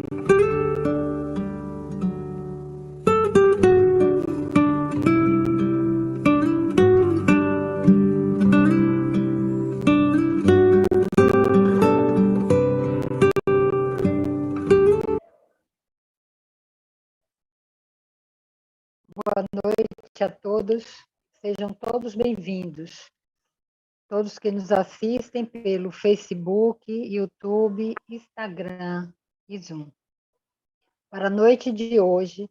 Boa noite a todos, sejam todos bem-vindos. Todos que nos assistem pelo Facebook, YouTube, Instagram e Zoom. Para a noite de hoje,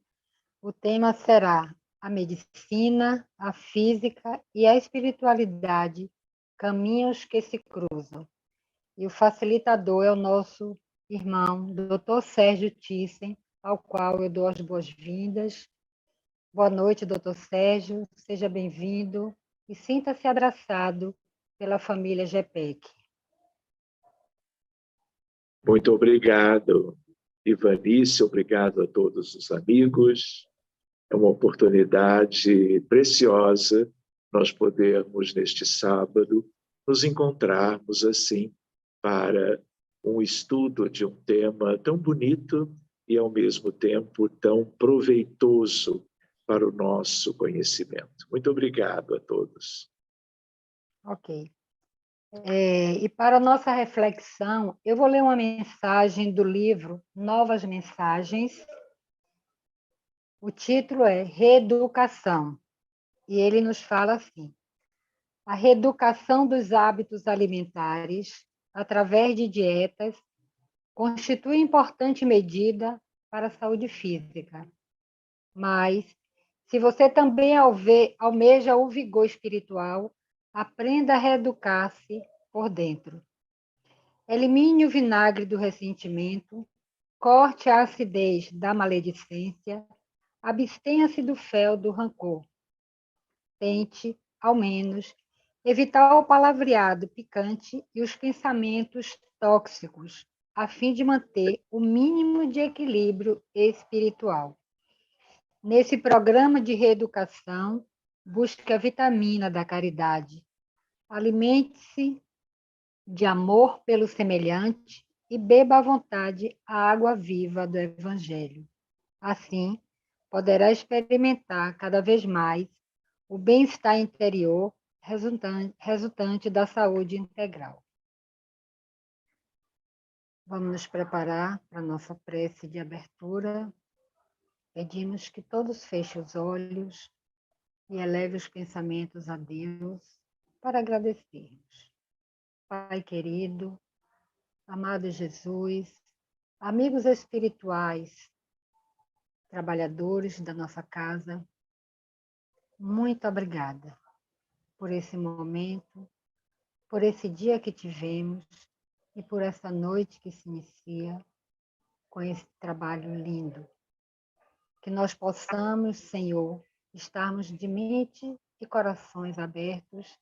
o tema será a medicina, a física e a espiritualidade, caminhos que se cruzam. E o facilitador é o nosso irmão, Dr. Sérgio Thyssen, ao qual eu dou as boas-vindas. Boa noite, doutor Sérgio, seja bem-vindo e sinta-se abraçado pela família GPEC. Muito obrigado, Ivanice, obrigado a todos os amigos. É uma oportunidade preciosa nós podermos, neste sábado, nos encontrarmos assim para um estudo de um tema tão bonito e, ao mesmo tempo, tão proveitoso para o nosso conhecimento. Muito obrigado a todos. Ok. E para a nossa reflexão, eu vou ler uma mensagem do livro Novas Mensagens. O título é Reeducação, e ele nos fala assim: a reeducação dos hábitos alimentares, através de dietas, constitui importante medida para a saúde física. Mas, se você também almeja o vigor espiritual, aprenda a reeducar-se por dentro. Elimine o vinagre do ressentimento, corte a acidez da maledicência, abstenha-se do fel do rancor. Tente, ao menos, evitar o palavreado picante e os pensamentos tóxicos, a fim de manter o mínimo de equilíbrio espiritual. Nesse programa de reeducação, busque a vitamina da caridade. Alimente-se de amor pelo semelhante e beba à vontade a água viva do Evangelho. Assim, poderá experimentar cada vez mais o bem-estar interior resultante da saúde integral. Vamos nos preparar para a nossa prece de abertura. Pedimos que todos fechem os olhos e eleve os pensamentos a Deus para agradecermos. Pai querido, amado Jesus, amigos espirituais, trabalhadores da nossa casa, muito obrigada por esse momento, por esse dia que tivemos e por essa noite que se inicia com esse trabalho lindo. Que nós possamos, Senhor, estarmos de mente e corações abertos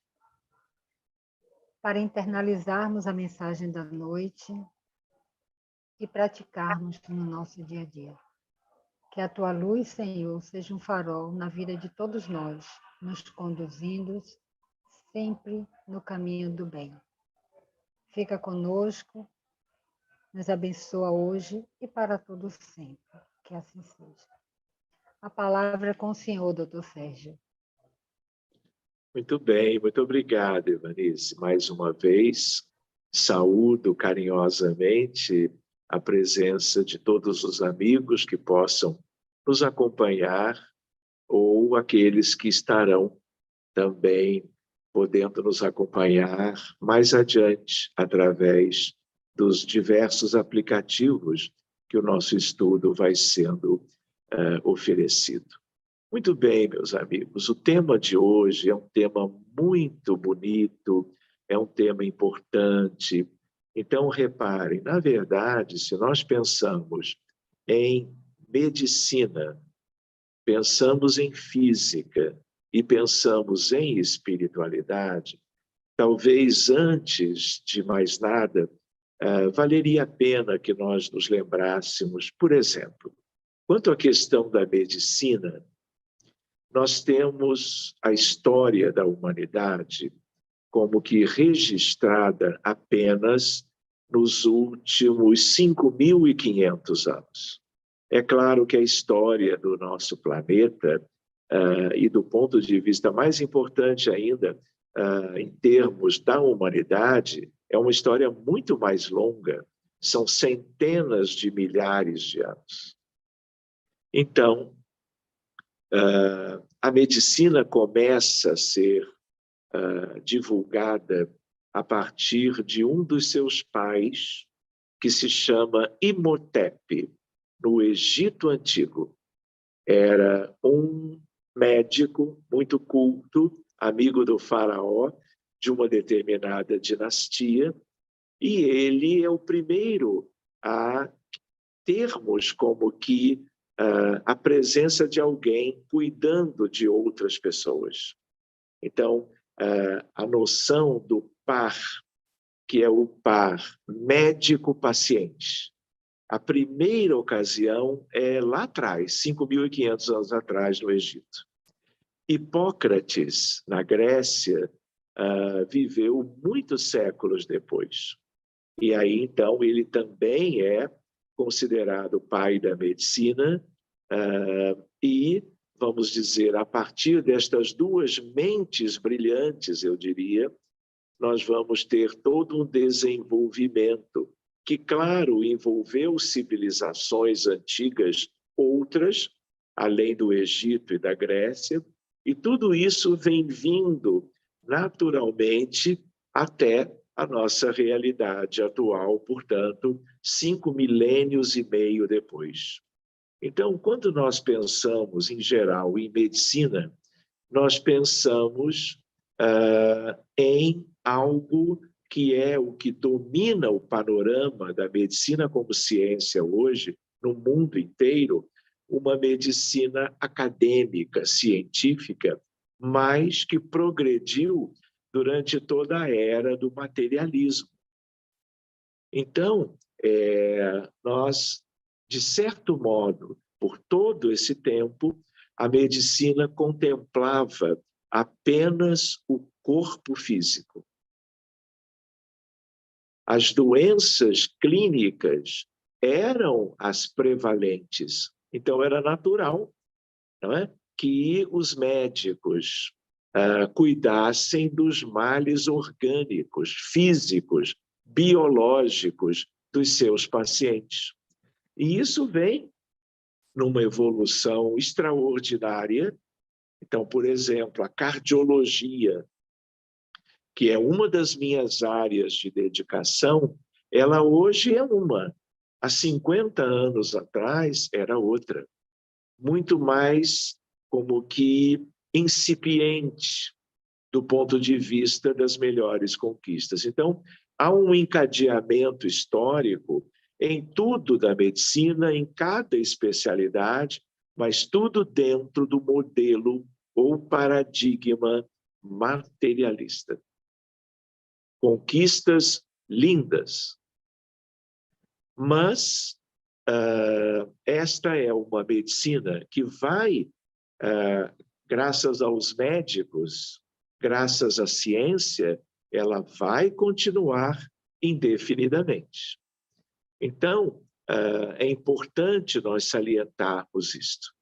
para internalizarmos a mensagem da noite e praticarmos no nosso dia a dia. Que a tua luz, Senhor, seja um farol na vida de todos nós, nos conduzindo sempre no caminho do bem. Fica conosco, nos abençoa hoje e para todo sempre. Que assim seja. A palavra é com o senhor, doutor Sérgio. Muito bem, muito obrigado, Ivanice. Mais uma vez, saúdo carinhosamente a presença de todos os amigos que possam nos acompanhar ou aqueles que estarão também podendo nos acompanhar mais adiante através dos diversos aplicativos que o nosso estudo vai sendo oferecido. Muito bem, meus amigos, o tema de hoje é um tema muito bonito, é um tema importante. Então, reparem, na verdade, se nós pensamos em medicina, pensamos em física e pensamos em espiritualidade, talvez antes de mais nada, valeria a pena que nós nos lembrássemos, por exemplo, quanto à questão da medicina, nós temos a história da humanidade como que registrada apenas nos últimos 5.500 anos. É claro que a história do nosso planeta, e do ponto de vista mais importante ainda, em termos da humanidade, é uma história muito mais longa, são centenas de milhares de anos. Então, a medicina começa a ser divulgada a partir de um dos seus pais, que se chama Imhotep, no Egito Antigo. Era um médico muito culto, amigo do faraó, de uma determinada dinastia, e ele é o primeiro a termos como que a presença de alguém cuidando de outras pessoas. Então, a noção do par, que é o par médico-paciente, a primeira ocasião é lá atrás, 5.500 anos atrás, no Egito. Hipócrates, na Grécia, viveu muitos séculos depois. E aí, então, ele também é considerado o pai da medicina, e, vamos dizer, a partir destas duas mentes brilhantes, eu diria, nós vamos ter todo um desenvolvimento que, claro, envolveu civilizações antigas, outras, além do Egito e da Grécia, e tudo isso vem vindo naturalmente até a nossa realidade atual, portanto, 5 milênios e meio depois. Então, quando nós pensamos, em geral, em medicina, nós pensamos em algo que é o que domina o panorama da medicina como ciência hoje, no mundo inteiro, uma medicina acadêmica, científica, mas que progrediu durante toda a era do materialismo. Então, nós, de certo modo, por todo esse tempo, a medicina contemplava apenas o corpo físico. As doenças clínicas eram as prevalentes, então era natural, não é? Que os médicos cuidassem dos males orgânicos, físicos, biológicos dos seus pacientes. E isso vem numa evolução extraordinária. Então, por exemplo, a cardiologia, que é uma das minhas áreas de dedicação, ela hoje é uma. Há 50 anos atrás era outra. Muito mais como que incipiente do ponto de vista das melhores conquistas. Então, há um encadeamento histórico em tudo da medicina, em cada especialidade, mas tudo dentro do modelo ou paradigma materialista. Conquistas lindas, mas esta é uma medicina que vai, graças aos médicos, graças à ciência, ela vai continuar indefinidamente. Então, é importante nós salientarmos isto.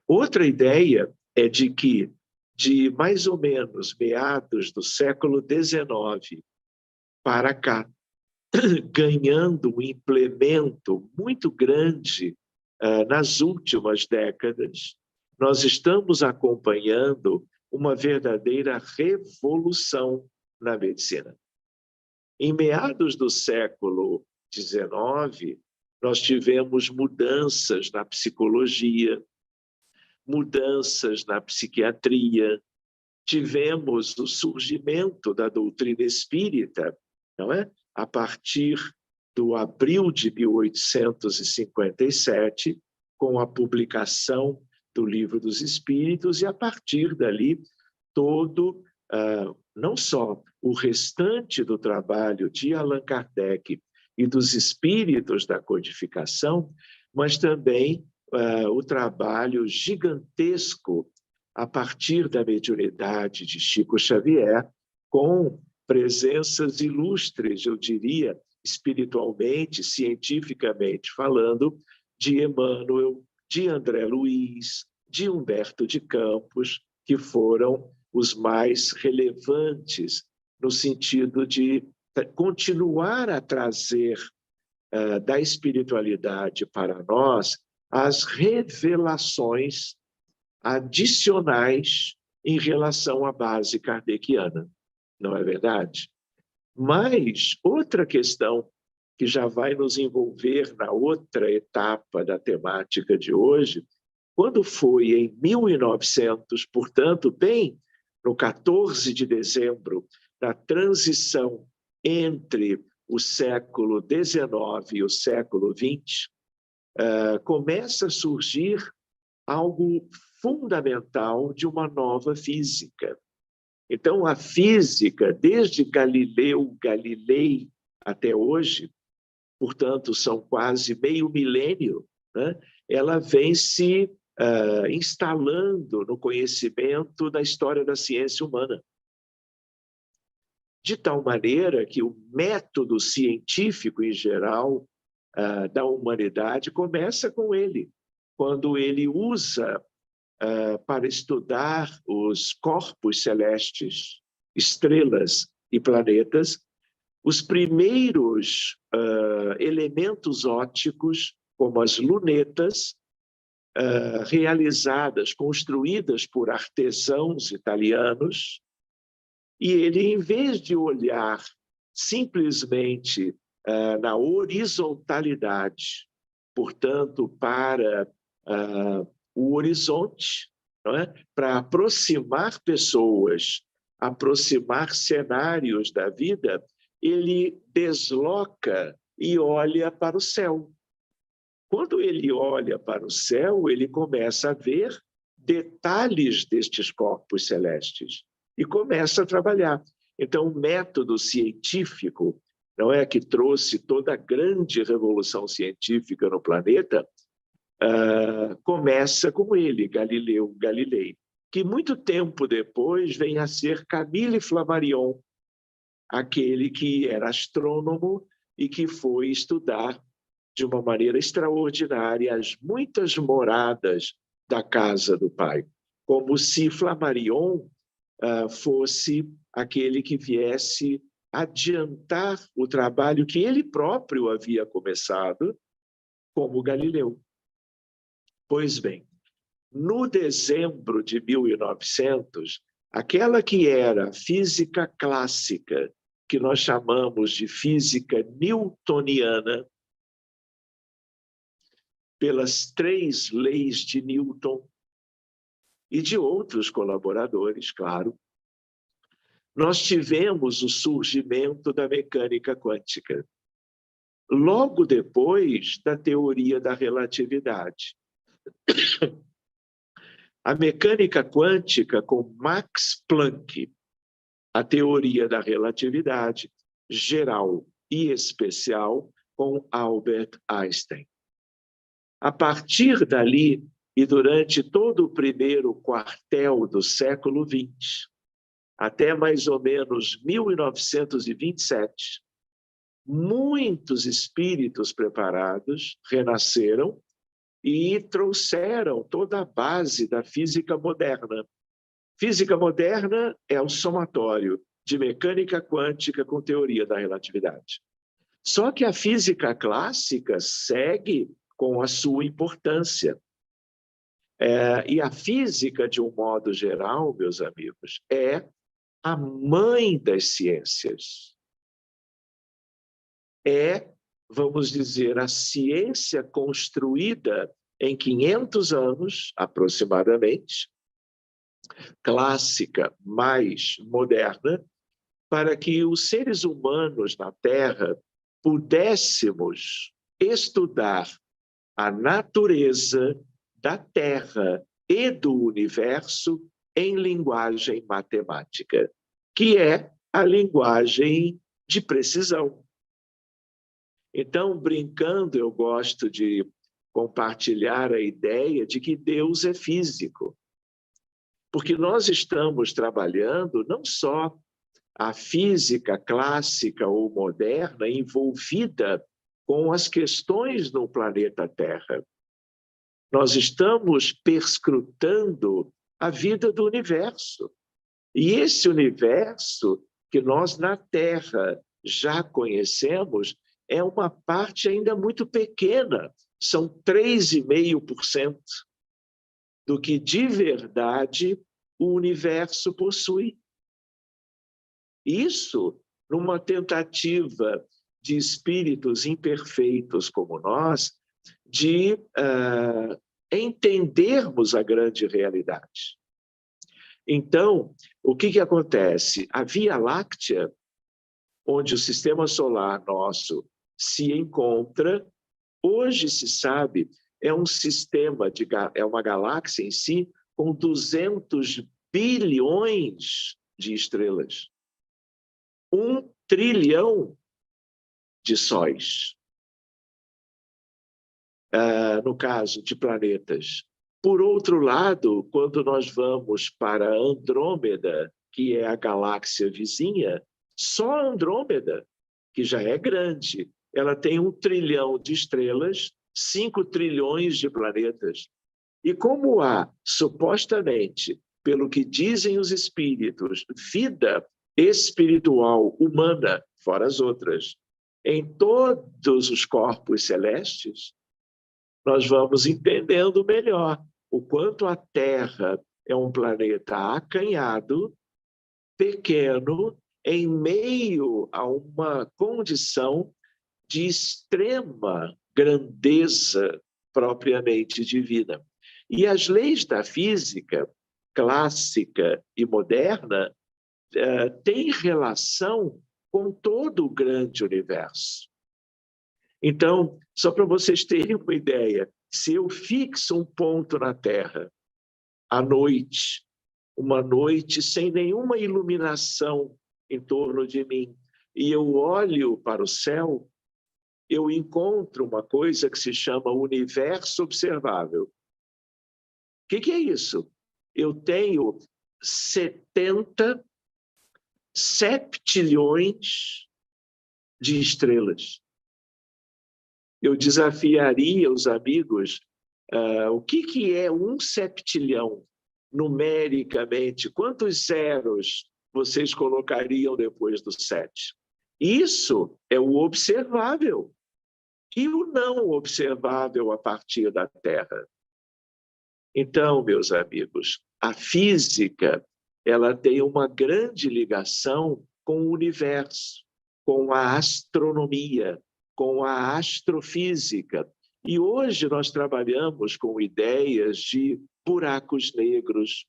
Outra ideia é de que, de mais ou menos meados do século XIX para cá, ganhando um implemento muito grande nas últimas décadas, nós estamos acompanhando uma verdadeira revolução na medicina. Em meados do século XIX, nós tivemos mudanças na psicologia, mudanças na psiquiatria, tivemos o surgimento da doutrina espírita, não é? A partir do abril de 1857, com a publicação do Livro dos Espíritos, e a partir dali, todo, não só o restante do trabalho de Allan Kardec e dos espíritos da codificação, mas também o trabalho gigantesco a partir da mediunidade de Chico Xavier, com presenças ilustres, eu diria, espiritualmente, cientificamente falando, de Emmanuel, de André Luiz, de Humberto de Campos, que foram os mais relevantes no sentido de continuar a trazer da espiritualidade para nós as revelações adicionais em relação à base kardeciana, não é verdade? Mas outra questão que já vai nos envolver na outra etapa da temática de hoje, quando foi em 1900, portanto, bem no 14 de dezembro, da transição entre o século XIX e o século XX, começa a surgir algo fundamental de uma nova física. Então, a física, desde Galileu Galilei até hoje, portanto, são quase meio milênio, né? Ela vem se instalando no conhecimento da história da ciência humana. De tal maneira que o método científico, em geral, da humanidade começa com ele, quando ele usa para estudar os corpos celestes, estrelas e planetas, os primeiros elementos ópticos, como as lunetas, realizadas, construídas por artesãos italianos, e ele, em vez de olhar simplesmente na horizontalidade, portanto, para o horizonte, não é? Para aproximar pessoas, aproximar cenários da vida, ele desloca e olha para o céu. Quando ele olha para o céu, ele começa a ver detalhes destes corpos celestes e começa a trabalhar. Então, o método científico, não é, que trouxe toda a grande revolução científica no planeta, começa com ele, Galileu Galilei, que muito tempo depois vem a ser Camille Flammarion, aquele que era astrônomo e que foi estudar de uma maneira extraordinária as muitas moradas da casa do Pai, como se Flammarion fosse aquele que viesse adiantar o trabalho que ele próprio havia começado como Galileu. Pois bem, no dezembro de 1900, aquela que era física clássica, que nós chamamos de física newtoniana, pelas 3 leis de Newton e de outros colaboradores, claro, nós tivemos o surgimento da mecânica quântica. Logo depois da teoria da relatividade. A mecânica quântica com Max Planck, a teoria da relatividade geral e especial com Albert Einstein. A partir dali, e durante todo o primeiro quartel do século XX, até mais ou menos 1927, muitos espíritos preparados renasceram e trouxeram toda a base da física moderna. Física moderna é o somatório de mecânica quântica com teoria da relatividade. Só que a física clássica segue com a sua importância. E a física, de um modo geral, meus amigos, é a mãe das ciências. É, vamos dizer, a ciência construída em 500 anos, aproximadamente, clássica mais moderna, para que os seres humanos na Terra pudéssemos estudar a natureza da Terra e do universo em linguagem matemática, que é a linguagem de precisão. Então, brincando, eu gosto de compartilhar a ideia de que Deus é físico. Porque nós estamos trabalhando não só a física clássica ou moderna envolvida com as questões do planeta Terra. Nós estamos perscrutando a vida do universo. E esse universo que nós na Terra já conhecemos é uma parte ainda muito pequena, são 3,5% do que de verdade o universo possui. Isso, numa tentativa de espíritos imperfeitos como nós, de entendermos a grande realidade. Então, o que acontece? A Via Láctea, onde o sistema solar nosso se encontra, hoje se sabe, é um sistema, é uma galáxia em si, com 200 bilhões de estrelas. 1 trilhão de sóis. No caso de planetas. Por outro lado, quando nós vamos para Andrômeda, que é a galáxia vizinha, só Andrômeda, que já é grande, ela tem 1 trilhão de estrelas, 5 trilhões de planetas. E como há, supostamente, pelo que dizem os espíritos, vida espiritual humana, fora as outras, em todos os corpos celestes, nós vamos entendendo melhor o quanto a Terra é um planeta acanhado, pequeno, em meio a uma condição de extrema grandeza propriamente divina. E as leis da física clássica e moderna têm relação com todo o grande universo. Então, só para vocês terem uma ideia, se eu fixo um ponto na Terra, à noite, uma noite sem nenhuma iluminação em torno de mim, e eu olho para o céu, eu encontro uma coisa que se chama universo observável. O que é isso? Eu tenho 70 septilhões de estrelas. Eu desafiaria os amigos, o que é 1 septilhão numericamente? Quantos zeros vocês colocariam depois do 7? Isso é o observável. E o não observável a partir da Terra. Então, meus amigos, a física ela tem uma grande ligação com o universo, com a astronomia, com a astrofísica. E hoje nós trabalhamos com ideias de buracos negros,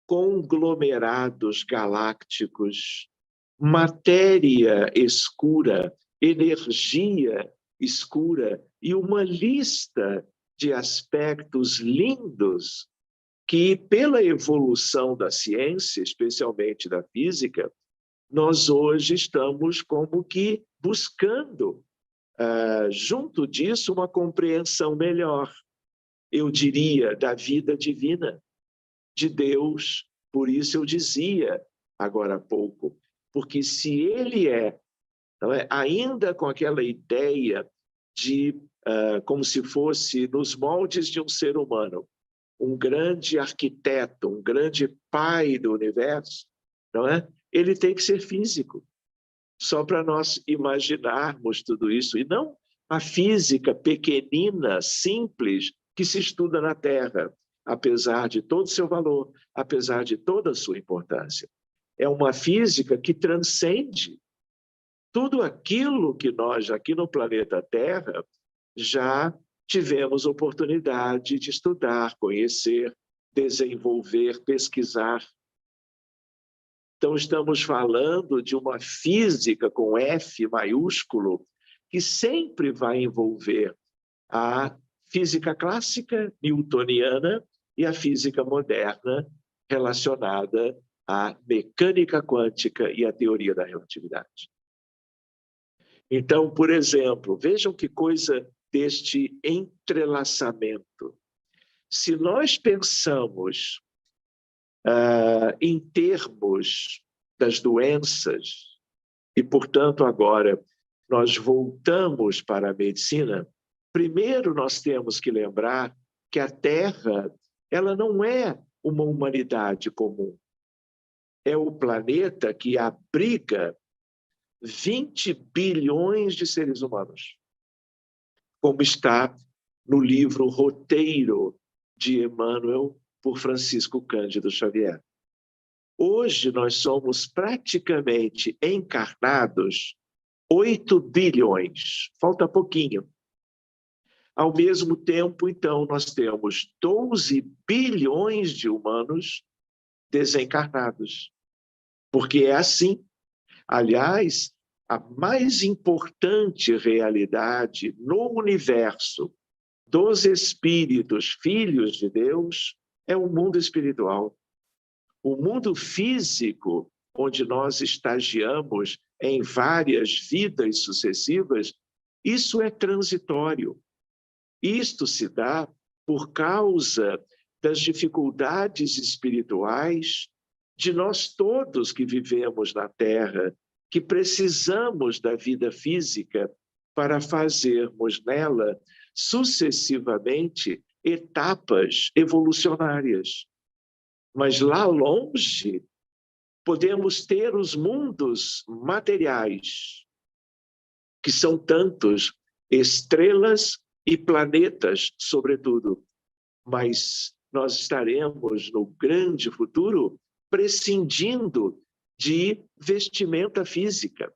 conglomerados galácticos, matéria escura, energia escura e uma lista de aspectos lindos que, pela evolução da ciência, especialmente da física, nós hoje estamos como que buscando, junto disso, uma compreensão melhor, eu diria, da vida divina, de Deus. Por isso eu dizia, agora há pouco, porque se ele não é, ainda com aquela ideia de, como se fosse nos moldes de um ser humano, um grande arquiteto, um grande pai do universo, não é? Ele tem que ser físico, só para nós imaginarmos tudo isso, e não a física pequenina, simples, que se estuda na Terra, apesar de todo o seu valor, apesar de toda a sua importância. É uma física que transcende tudo aquilo que nós, aqui no planeta Terra, já tivemos oportunidade de estudar, conhecer, desenvolver, pesquisar. Então, estamos falando de uma física com F maiúsculo, que sempre vai envolver a física clássica newtoniana e a física moderna relacionada à mecânica quântica e à teoria da relatividade. Então, por exemplo, vejam que coisa deste entrelaçamento. Se nós pensamos em termos das doenças, e, portanto, agora nós voltamos para a medicina, primeiro nós temos que lembrar que a Terra, ela não é uma humanidade comum. É o planeta que abriga 20 bilhões de seres humanos, como está no livro Roteiro de Emmanuel, por Francisco Cândido Xavier. Hoje nós somos praticamente encarnados 8 bilhões, falta pouquinho. Ao mesmo tempo, então, nós temos 12 bilhões de humanos desencarnados. Porque é assim. Aliás, a mais importante realidade no universo dos espíritos, filhos de Deus, é o mundo espiritual. O mundo físico, onde nós estagiamos em várias vidas sucessivas, isso é transitório. Isto se dá por causa das dificuldades espirituais de nós todos que vivemos na Terra, que precisamos da vida física para fazermos nela, sucessivamente, etapas evolucionárias. Mas lá longe, podemos ter os mundos materiais, que são tantos, estrelas e planetas, sobretudo. Mas nós estaremos, no grande futuro, prescindindo de vestimenta física.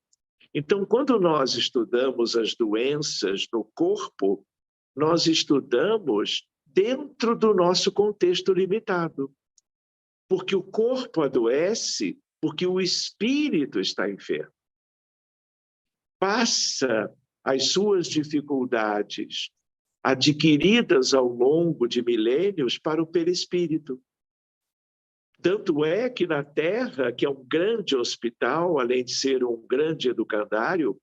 Então, quando nós estudamos as doenças no corpo, nós estudamos dentro do nosso contexto limitado. Porque o corpo adoece, porque o espírito está enfermo. Passa as suas dificuldades adquiridas ao longo de milênios para o perispírito. Tanto é que na Terra, que é um grande hospital, além de ser um grande educandário,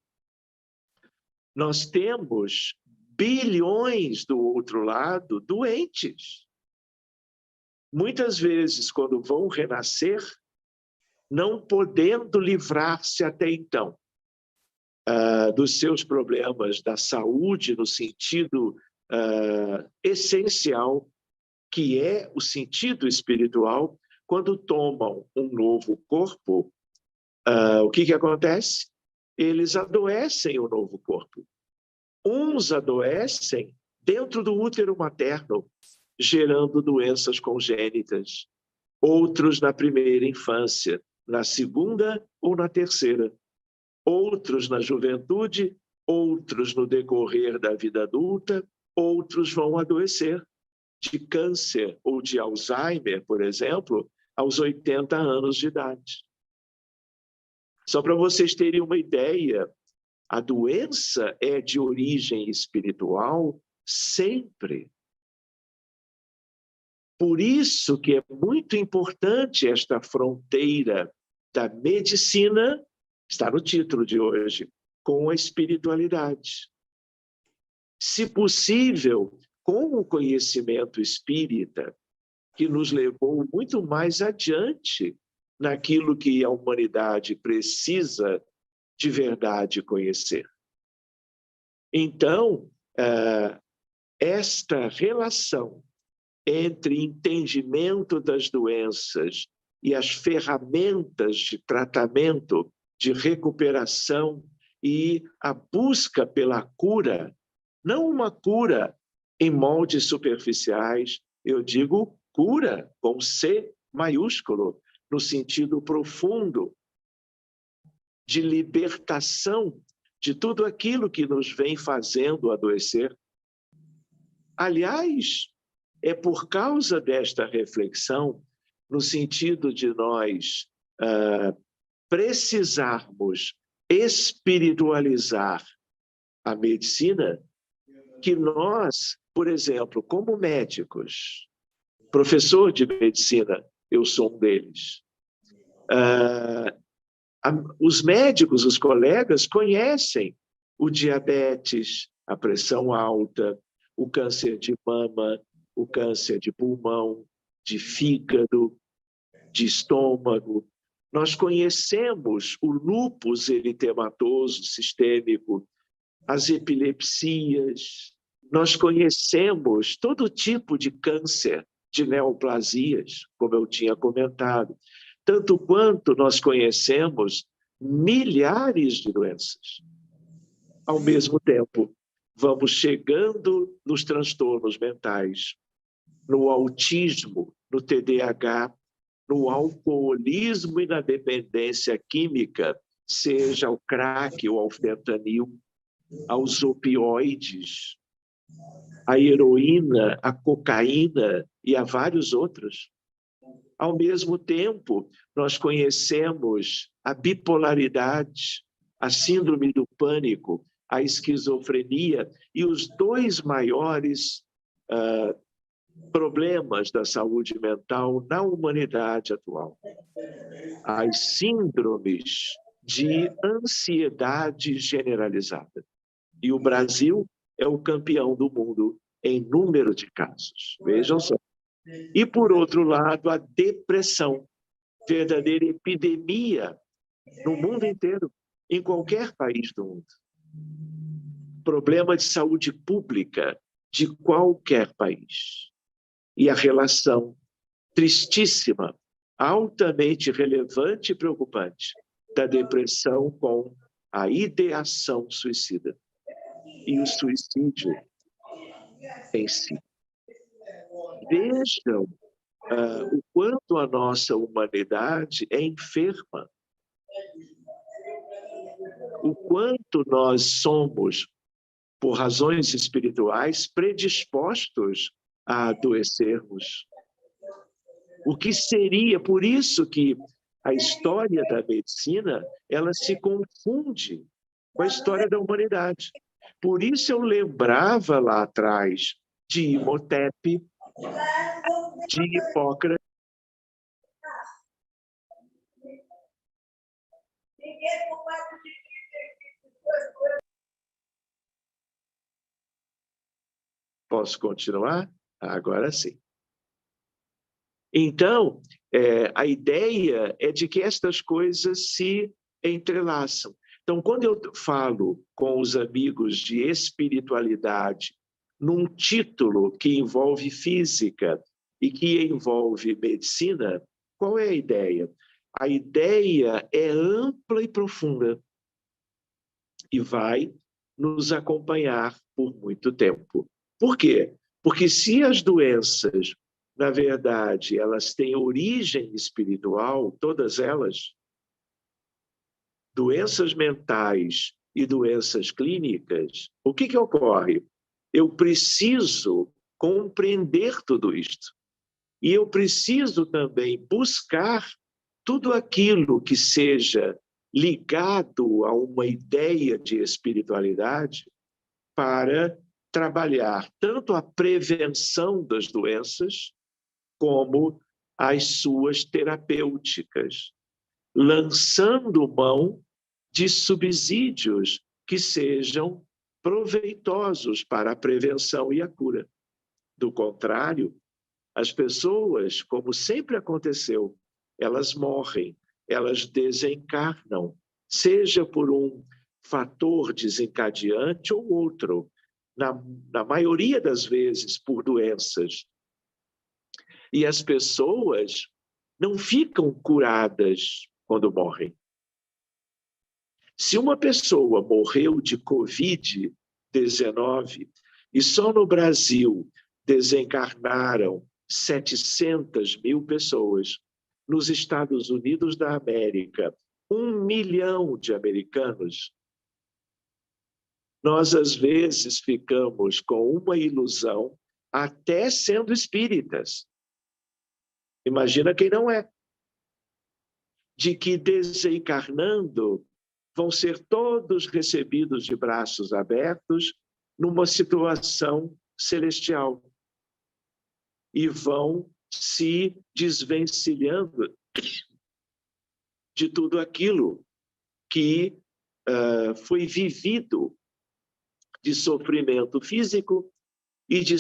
nós temos bilhões do outro lado doentes. Muitas vezes, quando vão renascer, não podendo livrar-se até então dos seus problemas da saúde, no sentido essencial, que é o sentido espiritual, quando tomam um novo corpo, o que acontece? Eles adoecem o novo corpo. Uns adoecem dentro do útero materno, gerando doenças congênitas. Outros na primeira infância, na segunda ou na terceira. Outros na juventude, outros no decorrer da vida adulta, outros vão adoecer de câncer ou de Alzheimer, por exemplo, aos 80 anos de idade. Só para vocês terem uma ideia, a doença é de origem espiritual sempre. Por isso que é muito importante esta fronteira da medicina, está no título de hoje, com a espiritualidade. Se possível, com o conhecimento espírita, que nos levou muito mais adiante naquilo que a humanidade precisa de verdade conhecer. Então, esta relação entre entendimento das doenças e as ferramentas de tratamento, de recuperação e a busca pela cura, não uma cura em moldes superficiais, eu digo cura com C maiúsculo, no sentido profundo de libertação de tudo aquilo que nos vem fazendo adoecer. Aliás, é por causa desta reflexão, no sentido de nós precisarmos espiritualizar a medicina, que nós, por exemplo, como médicos, professor de medicina, eu sou um deles, os médicos, os colegas, conhecem o diabetes, a pressão alta, o câncer de mama, o câncer de pulmão, de fígado, de estômago. Nós conhecemos o lúpus eritematoso sistêmico, as epilepsias, nós conhecemos todo tipo de câncer, de neoplasias, como eu tinha comentado, tanto quanto nós conhecemos milhares de doenças. Ao mesmo tempo, vamos chegando nos transtornos mentais, no autismo, no TDAH, no alcoolismo e na dependência química, seja ao crack ou ao fentanil, aos opioides, a heroína, a cocaína e a vários outros. Ao mesmo tempo, nós conhecemos a bipolaridade, a síndrome do pânico, a esquizofrenia e os dois maiores problemas da saúde mental na humanidade atual. As síndromes de ansiedade generalizada. E o Brasil é o campeão do mundo em número de casos. Vejam só. E, por outro lado, a depressão, verdadeira epidemia no mundo inteiro, em qualquer país do mundo. Problema de saúde pública de qualquer país. E a relação tristíssima, altamente relevante e preocupante da depressão com a ideação suicida e o suicídio em si. Vejam o quanto a nossa humanidade é enferma, o quanto nós somos, por razões espirituais, predispostos a adoecermos. O que seria, por isso que a história da medicina, ela se confunde com a história da humanidade. Por isso eu lembrava lá atrás de Imhotep, de Hipócrates. Posso continuar? Agora sim. Então, a ideia é de que estas coisas se entrelaçam. Então, quando eu falo com os amigos de espiritualidade, num título que envolve física e que envolve medicina, qual é a ideia? A ideia é ampla e profunda e vai nos acompanhar por muito tempo. Por quê? Porque se as doenças, na verdade, elas têm origem espiritual, todas elas, doenças mentais e doenças clínicas, o que ocorre? Eu preciso compreender tudo isto. E eu preciso também buscar tudo aquilo que seja ligado a uma ideia de espiritualidade para trabalhar tanto a prevenção das doenças como as suas terapêuticas, lançando mão de subsídios que sejam proveitosos para a prevenção e a cura. Do contrário, as pessoas, como sempre aconteceu, elas morrem, elas desencarnam, seja por um fator desencadeante ou outro, na maioria das vezes por doenças. E as pessoas não ficam curadas quando morrem. Se uma pessoa morreu de Covid-19 e só no Brasil desencarnaram 700 mil pessoas, nos Estados Unidos da América, 1 milhão de americanos, nós às vezes ficamos com uma ilusão, até sendo espíritas. Imagina quem não é. De que desencarnando vão ser todos recebidos de braços abertos numa situação celestial. E vão se desvencilhando de tudo aquilo que foi vivido de sofrimento físico e de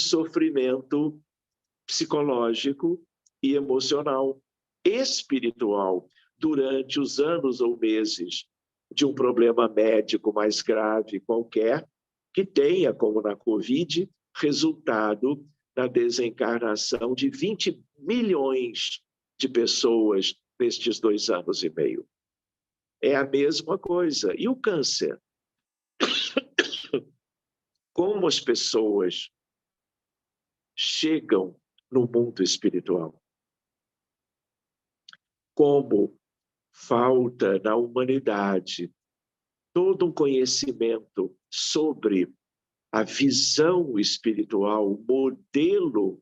psicológico e emocional, espiritual, durante os anos ou meses de um problema médico mais grave qualquer, que tenha, como na Covid, resultado na desencarnação de 20 milhões de pessoas nestes 2 anos e meio. É a mesma coisa. E o câncer? Como as pessoas chegam no mundo espiritual? Como falta na humanidade todo um conhecimento sobre a visão espiritual, o modelo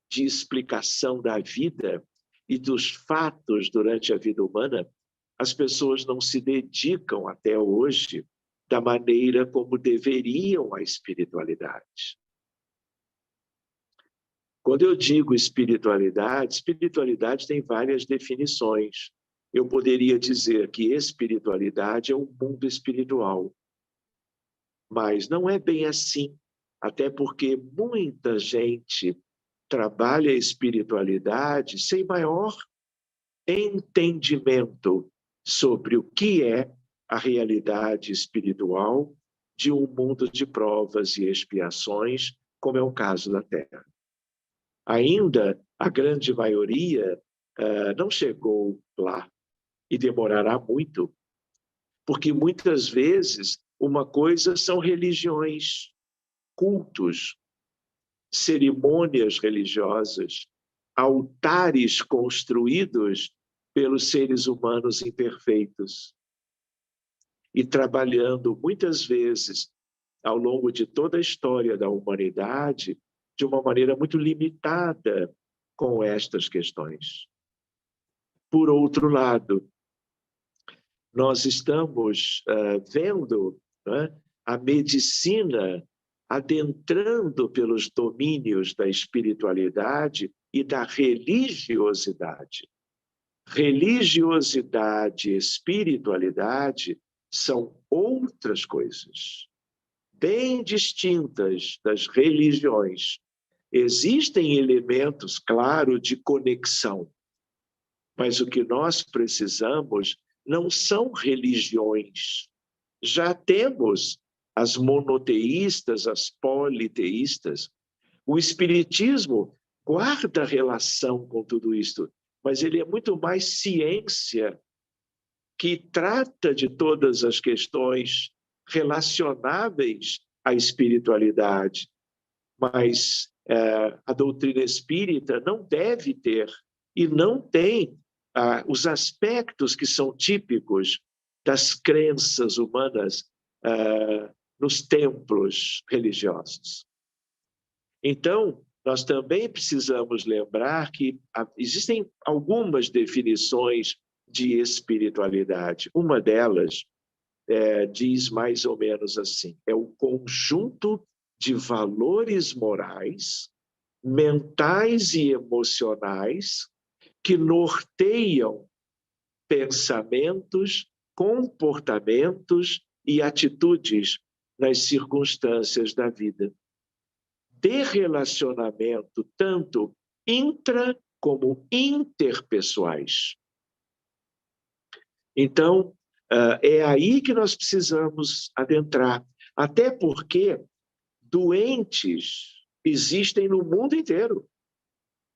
de explicação da vida e dos fatos durante a vida humana, as pessoas não se dedicam até hoje da maneira como deveriam à espiritualidade. Quando eu digo espiritualidade, espiritualidade tem várias definições. Eu poderia dizer que espiritualidade é um mundo espiritual. Mas não é bem assim, até porque muita gente trabalha a espiritualidade sem maior entendimento sobre o que é a realidade espiritual de um mundo de provas e expiações, como é o caso da Terra. Ainda a grande maioria não chegou lá e demorará muito, porque muitas vezes uma coisa são religiões, cultos, cerimônias religiosas, altares construídos pelos seres humanos imperfeitos e trabalhando muitas vezes ao longo de toda a história da humanidade de uma maneira muito limitada com estas questões. Por outro lado, nós estamos vendo, né, a medicina adentrando pelos domínios da espiritualidade e da religiosidade. Religiosidade e espiritualidade são outras coisas, bem distintas das religiões. Existem elementos, claro, de conexão, mas o que nós precisamos não são religiões. Já temos as monoteístas, as politeístas. O espiritismo guarda relação com tudo isto, mas ele é muito mais ciência, que trata de todas as questões relacionáveis à espiritualidade. Mas a doutrina espírita não deve ter e não tem os aspectos que são típicos das crenças humanas nos templos religiosos. Então, nós também precisamos lembrar que existem algumas definições de espiritualidade. Uma delas diz mais ou menos assim: é o conjunto de valores morais, mentais e emocionais que norteiam pensamentos, comportamentos e atitudes nas circunstâncias da vida. De relacionamento tanto intra como interpessoais. Então, é aí que nós precisamos adentrar, até porque doentes existem no mundo inteiro,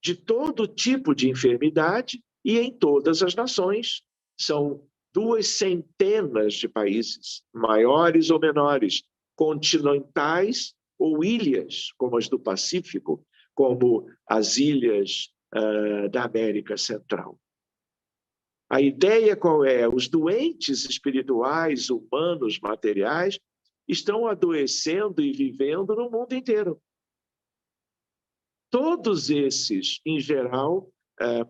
de todo tipo de enfermidade e em todas as nações. São 200 de países, maiores ou menores, continentais ou ilhas, como as do Pacífico, como as ilhas da América Central. A ideia qual é? Os doentes espirituais, humanos, materiais, estão adoecendo e vivendo no mundo inteiro. Todos esses, em geral,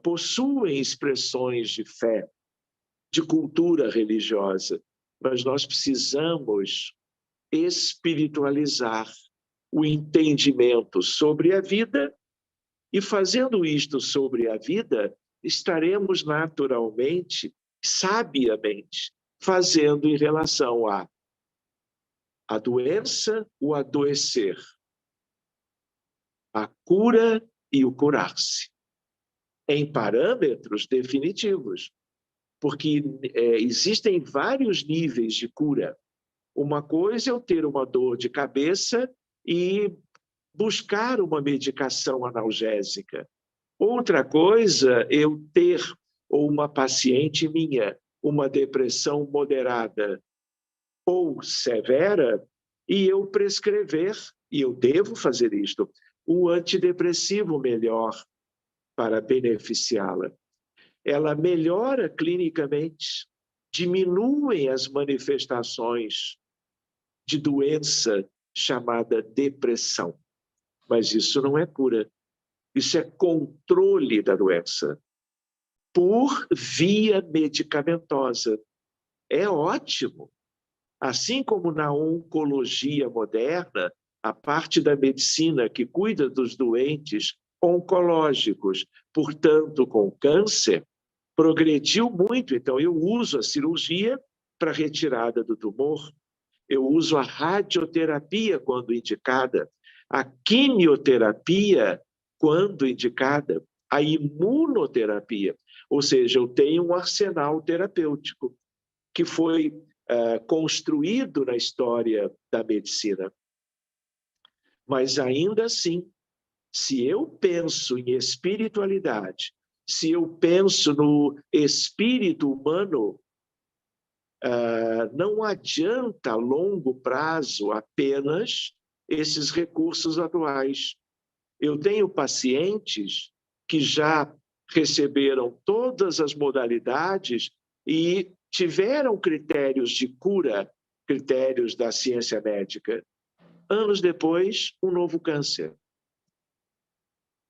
possuem expressões de fé, de cultura religiosa, mas nós precisamos espiritualizar o entendimento sobre a vida e, fazendo isto sobre a vida, estaremos naturalmente, sabiamente, fazendo em relação à doença, o adoecer, a cura e o curar-se, em parâmetros definitivos. porque existem vários níveis de cura. Uma coisa é eu ter uma dor de cabeça e buscar uma medicação analgésica. Outra coisa é eu ter, ou uma paciente minha, uma depressão moderada ou severa, e eu prescrever, e eu devo fazer isto, o antidepressivo melhor para beneficiá-la. Ela melhora clinicamente, diminuem as manifestações de doença chamada depressão. Mas isso não é cura. Isso é controle da doença por via medicamentosa. É ótimo. Assim como na oncologia moderna, a parte da medicina que cuida dos doentes oncológicos, portanto, com câncer, progrediu muito. Então, eu uso a cirurgia para retirada do tumor, eu uso a radioterapia quando indicada, a quimioterapia quando indicada, a imunoterapia, ou seja, eu tenho um arsenal terapêutico que foi construído na história da medicina. Mas ainda assim, se eu penso em espiritualidade, se eu penso no espírito humano, não adianta a longo prazo apenas esses recursos atuais. Eu tenho pacientes que já receberam todas as modalidades e tiveram critérios de cura, critérios da ciência médica. Anos depois, um novo câncer.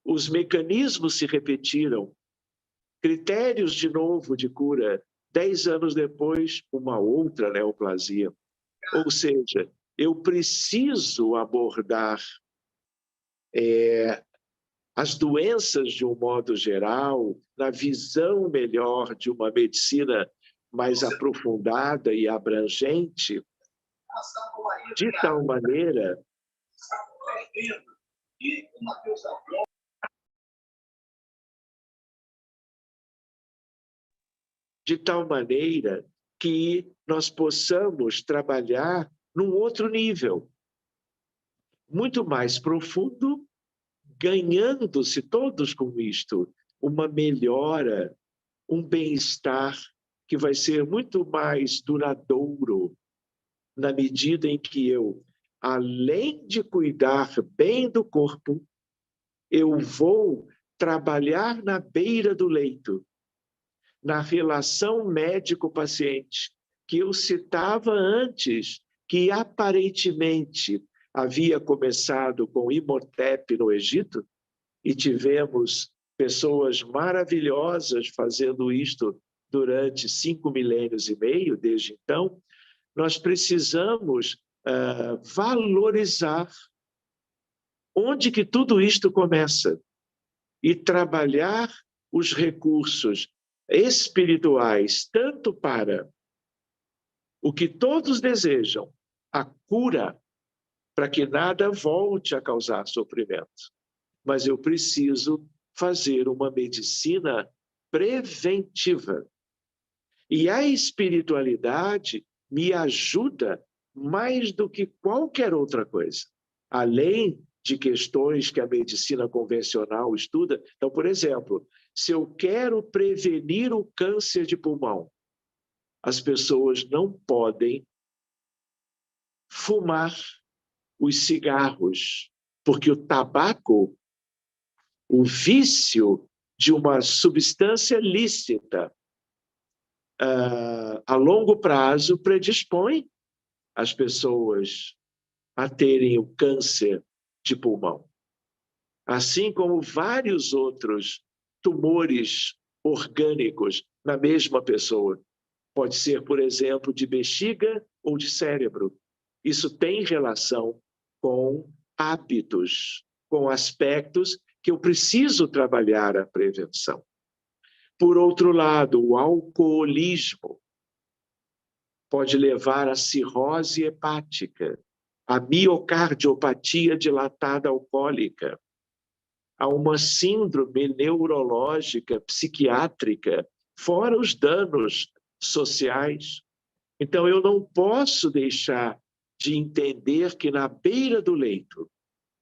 Os mecanismos se repetiram. Critérios de novo de cura. 10 anos depois, uma outra neoplasia. Ou seja, eu preciso abordar as doenças de um modo geral, na visão melhor de uma medicina mais aprofundada e abrangente, de tal maneira que nós possamos trabalhar num outro nível, muito mais profundo, ganhando-se todos com isto, uma melhora, um bem-estar que vai ser muito mais duradouro, na medida em que eu, além de cuidar bem do corpo, eu vou trabalhar na beira do leito, na relação médico-paciente, que eu citava antes, que aparentemente havia começado com Imhotep no Egito, e tivemos pessoas maravilhosas fazendo isto durante 5 milênios e meio, desde então. Nós precisamos valorizar onde que tudo isto começa e trabalhar os recursos espirituais, tanto para o que todos desejam, a cura, para que nada volte a causar sofrimento. Mas eu preciso fazer uma medicina preventiva. E a espiritualidade me ajuda mais do que qualquer outra coisa, além de questões que a medicina convencional estuda. Então, por exemplo, se eu quero prevenir o câncer de pulmão, as pessoas não podem fumar os cigarros, porque o tabaco, o vício de uma substância lícita, a longo prazo predispõe as pessoas a terem o câncer de pulmão. Assim como vários outros tumores orgânicos na mesma pessoa. Pode ser, por exemplo, de bexiga ou de cérebro. Isso tem relação com hábitos, com aspectos que eu preciso trabalhar a prevenção. Por outro lado, o alcoolismo pode levar à cirrose hepática, à miocardiopatia dilatada alcoólica, a uma síndrome neurológica psiquiátrica fora os danos sociais. Então, eu não posso deixar de entender que na beira do leito,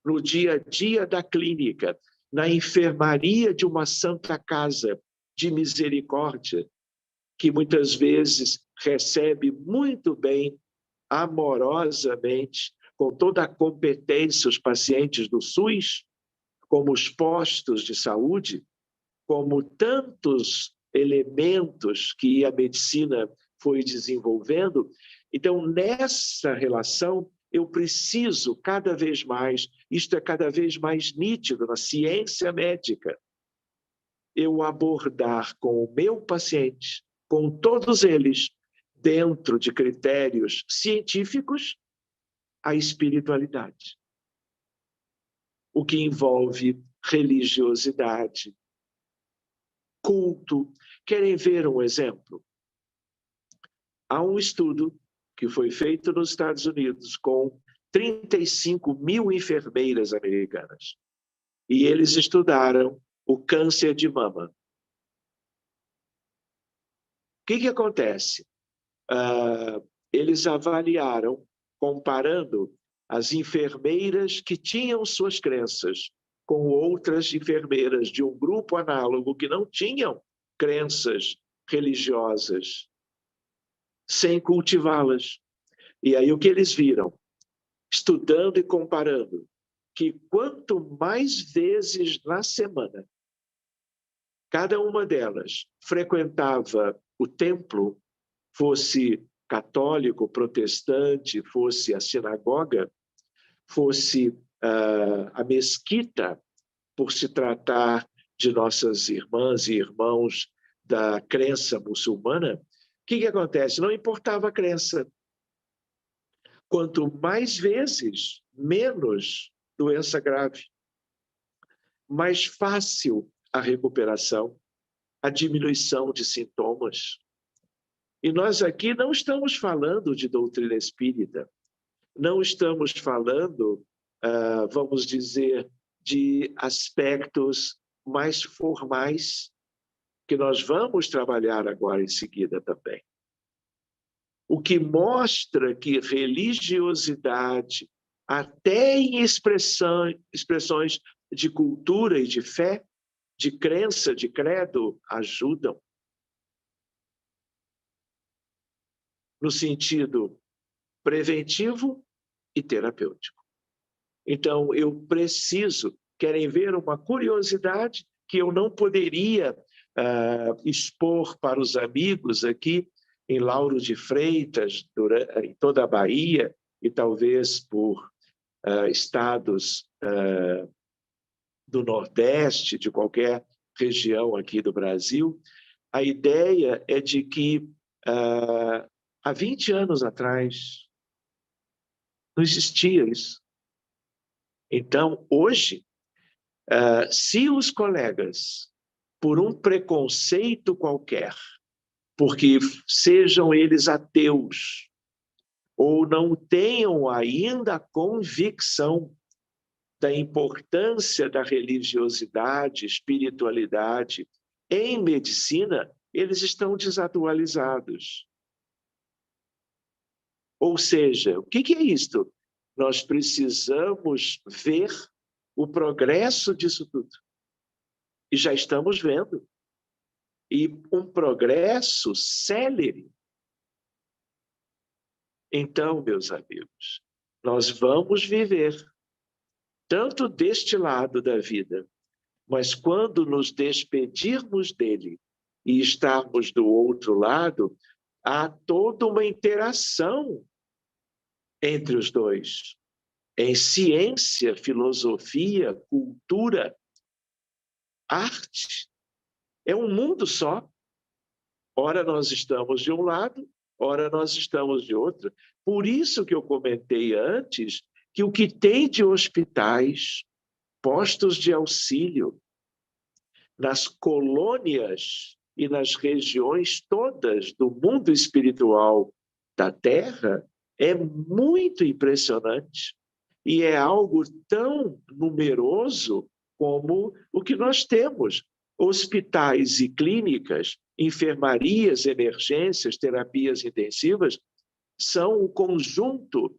no dia a dia da clínica, na enfermaria de uma santa casa de misericórdia, que muitas vezes recebe muito bem, amorosamente, com toda a competência, os pacientes do SUS, como os postos de saúde, como tantos elementos que a medicina foi desenvolvendo. Então, nessa relação, eu preciso cada vez mais, isto é cada vez mais nítido na ciência médica, eu abordar com o meu paciente, com todos eles, dentro de critérios científicos, a espiritualidade. O que envolve religiosidade, culto. Querem ver um exemplo? Há um estudo que foi feito nos Estados Unidos com 35 mil enfermeiras americanas. E eles estudaram o câncer de mama. O que acontece? Eles avaliaram, comparando as enfermeiras que tinham suas crenças com outras enfermeiras de um grupo análogo que não tinham crenças religiosas, sem cultivá-las. E aí o que eles viram? Estudando e comparando, que quanto mais vezes na semana cada uma delas frequentava o templo, fosse católico, protestante, fosse a sinagoga, fosse a mesquita, por se tratar de nossas irmãs e irmãos da crença muçulmana, o que acontece? Não importava a crença. Quanto mais vezes, menos doença grave. Mais fácil a recuperação, a diminuição de sintomas. E nós aqui não estamos falando de doutrina espírita, não estamos falando, vamos dizer, de aspectos mais formais, que nós vamos trabalhar agora em seguida também. O que mostra que religiosidade, até em expressões de cultura e de fé, de crença, de credo, ajudam. No sentido preventivo e terapêutico. Então, eu preciso, querem ver uma curiosidade que eu não poderia expor para os amigos aqui em Lauro de Freitas, em toda a Bahia, e talvez por estados do Nordeste, de qualquer região aqui do Brasil. A ideia é de que há 20 anos atrás não existia isso. Então, hoje, se os colegas, por um preconceito qualquer, porque sejam eles ateus, ou não tenham ainda a convicção da importância da religiosidade, espiritualidade em medicina, eles estão desatualizados. Ou seja, o que é isto? Nós precisamos ver o progresso disso tudo. E já estamos vendo. E um progresso célere. Então, meus amigos, nós vamos viver tanto deste lado da vida, mas quando nos despedirmos dele e estarmos do outro lado, há toda uma interação entre os dois, em ciência, filosofia, cultura, arte. É um mundo só. Ora nós estamos de um lado, ora nós estamos de outro. Por isso que eu comentei antes que o que tem de hospitais, postos de auxílio, nas colônias e nas regiões todas do mundo espiritual da Terra é muito impressionante. E é algo tão numeroso como o que nós temos Hospitais e clínicas, enfermarias, emergências, terapias intensivas, são o conjunto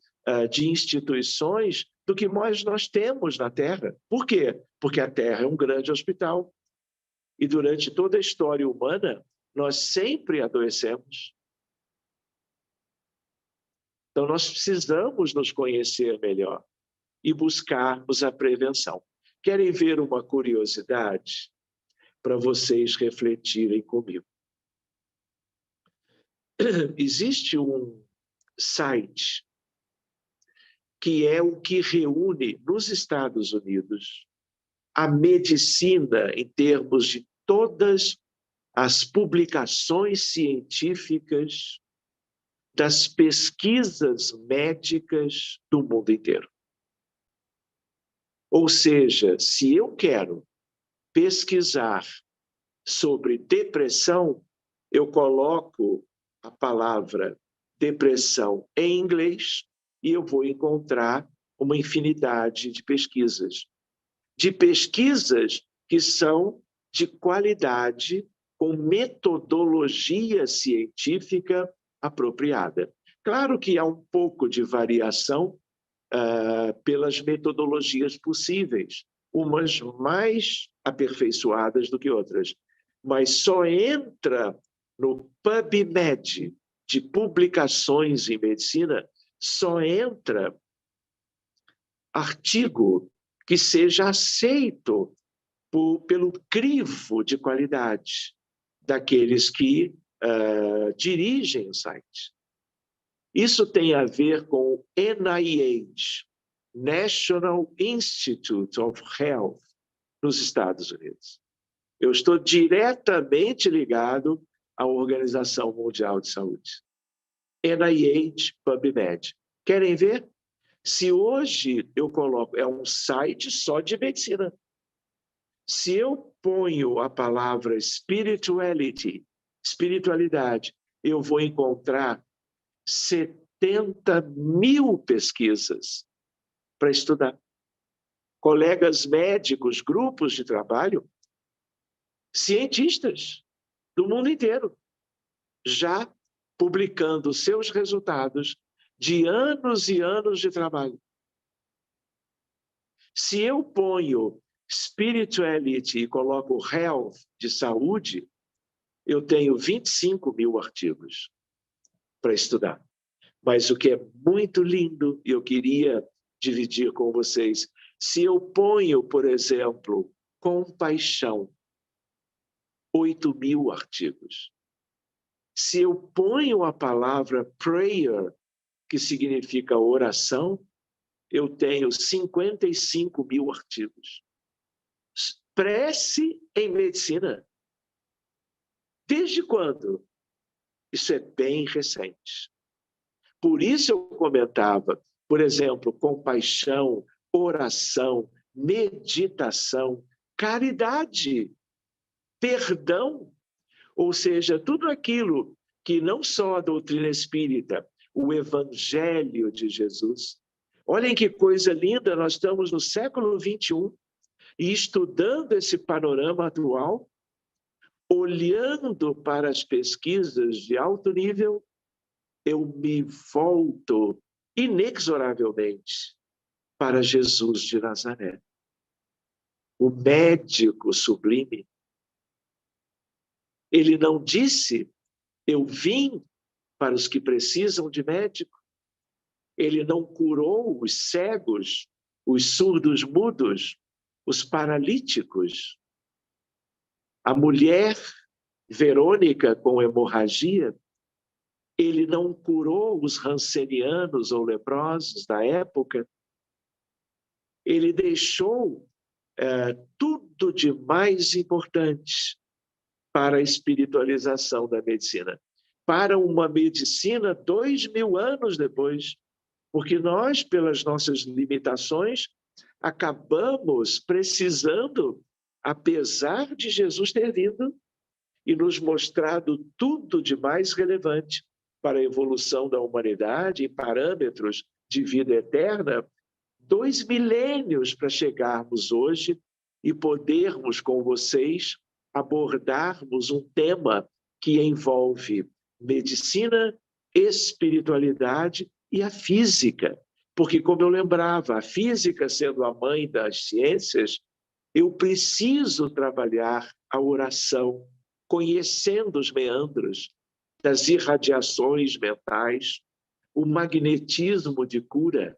de instituições do que nós temos na Terra. Por quê? Porque a Terra é um grande hospital. E durante toda a história humana, nós sempre adoecemos. Então, nós precisamos nos conhecer melhor e buscarmos a prevenção. Querem ver uma curiosidade para vocês refletirem comigo? Existe um site que é o que reúne nos Estados Unidos a medicina em termos de todas as publicações científicas das pesquisas médicas do mundo inteiro. Ou seja, se eu quero pesquisar sobre depressão, eu coloco a palavra depressão em inglês e eu vou encontrar uma infinidade de pesquisas que são de qualidade, com metodologia científica apropriada. Claro que há um pouco de variação pelas metodologias possíveis, umas mais aperfeiçoadas do que outras, mas só entra no PubMed de publicações em medicina, só entra artigo que seja aceito pelo crivo de qualidade daqueles que dirigem o site. Isso tem a ver com o NIH, National Institute of Health, nos Estados Unidos. Eu estou diretamente ligado à Organização Mundial de Saúde. NIH PubMed. Querem ver? Se hoje eu coloco, é um site só de medicina. Se eu ponho a palavra spirituality, espiritualidade, eu vou encontrar 70 mil pesquisas para estudar. Colegas médicos, grupos de trabalho, cientistas do mundo inteiro, já publicando seus resultados de anos e anos de trabalho. Se eu ponho spirituality e coloco health, de saúde, eu tenho 25 mil artigos para estudar. Mas o que é muito lindo, e eu queria dividir com vocês, se eu ponho, por exemplo, compaixão, 8 mil artigos. Se eu ponho a palavra prayer, que significa oração, eu tenho 55 mil artigos. Prece em medicina. Desde quando? Isso é bem recente. Por isso eu comentava, por exemplo, compaixão, oração, meditação, caridade, perdão, ou seja, tudo aquilo que não só a doutrina espírita, o Evangelho de Jesus. Olhem que coisa linda, nós estamos no século XXI e estudando esse panorama atual, olhando para as pesquisas de alto nível, eu me volto inexoravelmente para Jesus de Nazaré, o médico sublime. Ele não disse, eu vim para os que precisam de médico. Ele não curou os cegos, os surdos mudos, os paralíticos. A mulher Verônica com hemorragia, ele não curou os rancenianos ou leprosos da época. Ele deixou tudo de mais importante para a espiritualização da medicina. Para uma medicina 2000 anos depois. Porque nós, pelas nossas limitações, acabamos precisando, apesar de Jesus ter vindo e nos mostrado tudo de mais relevante para a evolução da humanidade em parâmetros de vida eterna, 2 milênios para chegarmos hoje e podermos com vocês abordarmos um tema que envolve medicina, espiritualidade e a física. Porque, como eu lembrava, a física sendo a mãe das ciências, eu preciso trabalhar a oração, conhecendo os meandros das irradiações mentais, o magnetismo de cura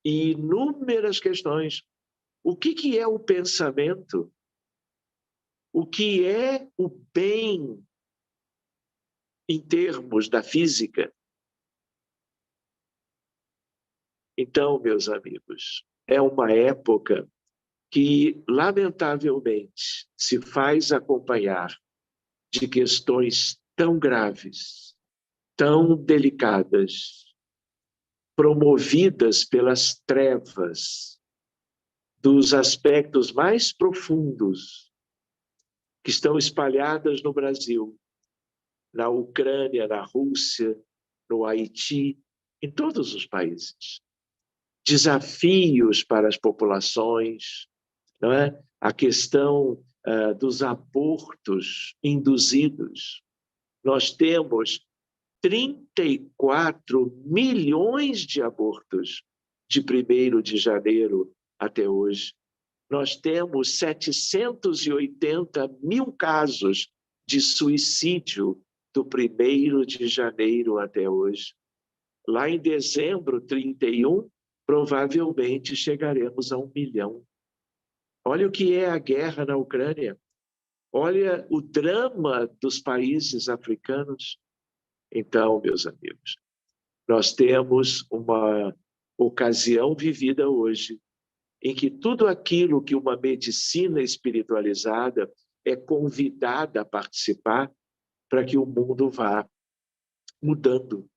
e inúmeras questões. O que é o pensamento? O que é o bem em termos da física? Então, meus amigos, é uma época que, lamentavelmente, se faz acompanhar de questões tão graves, tão delicadas, promovidas pelas trevas dos aspectos mais profundos que estão espalhadas no Brasil, na Ucrânia, na Rússia, no Haiti, em todos os países. Desafios para as populações, não é? A questão dos abortos induzidos. Nós temos 34 milhões de abortos de 1º de janeiro até hoje. Nós temos 780 mil casos de suicídio do 1º de janeiro até hoje. Lá em dezembro 31, provavelmente chegaremos a 1 milhão. Olha o que é a guerra na Ucrânia. Olha o drama dos países africanos. Então, meus amigos, nós temos uma ocasião vivida hoje em que tudo aquilo que uma medicina espiritualizada é convidada a participar para que o mundo vá mudando,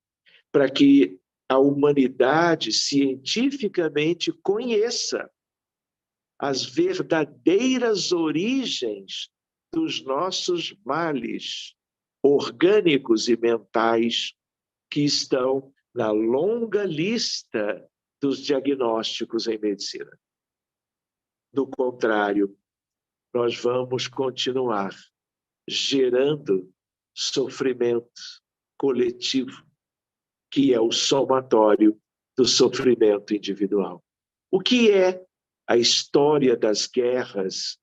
para que a humanidade cientificamente conheça as verdadeiras origens dos nossos males orgânicos e mentais que estão na longa lista dos diagnósticos em medicina. Do contrário, nós vamos continuar gerando sofrimento coletivo, que é o somatório do sofrimento individual. O que é a história das guerras?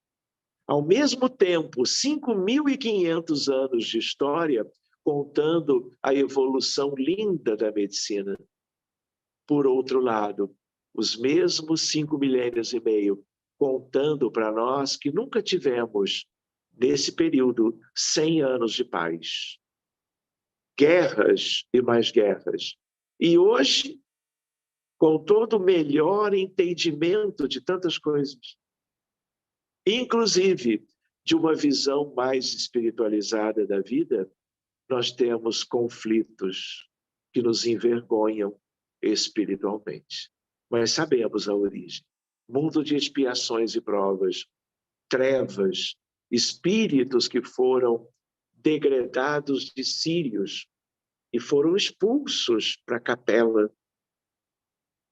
Ao mesmo tempo, 5.500 anos de história contando a evolução linda da medicina. Por outro lado, os mesmos 5 milênios e meio contando para nós que nunca tivemos, nesse período, 100 anos de paz. Guerras e mais guerras. E hoje, com todo o melhor entendimento de tantas coisas, inclusive de uma visão mais espiritualizada da vida, nós temos conflitos que nos envergonham espiritualmente. Mas sabemos a origem. Mundo de expiações e provas, trevas, espíritos que foram degradados de sírios e foram expulsos para a capela.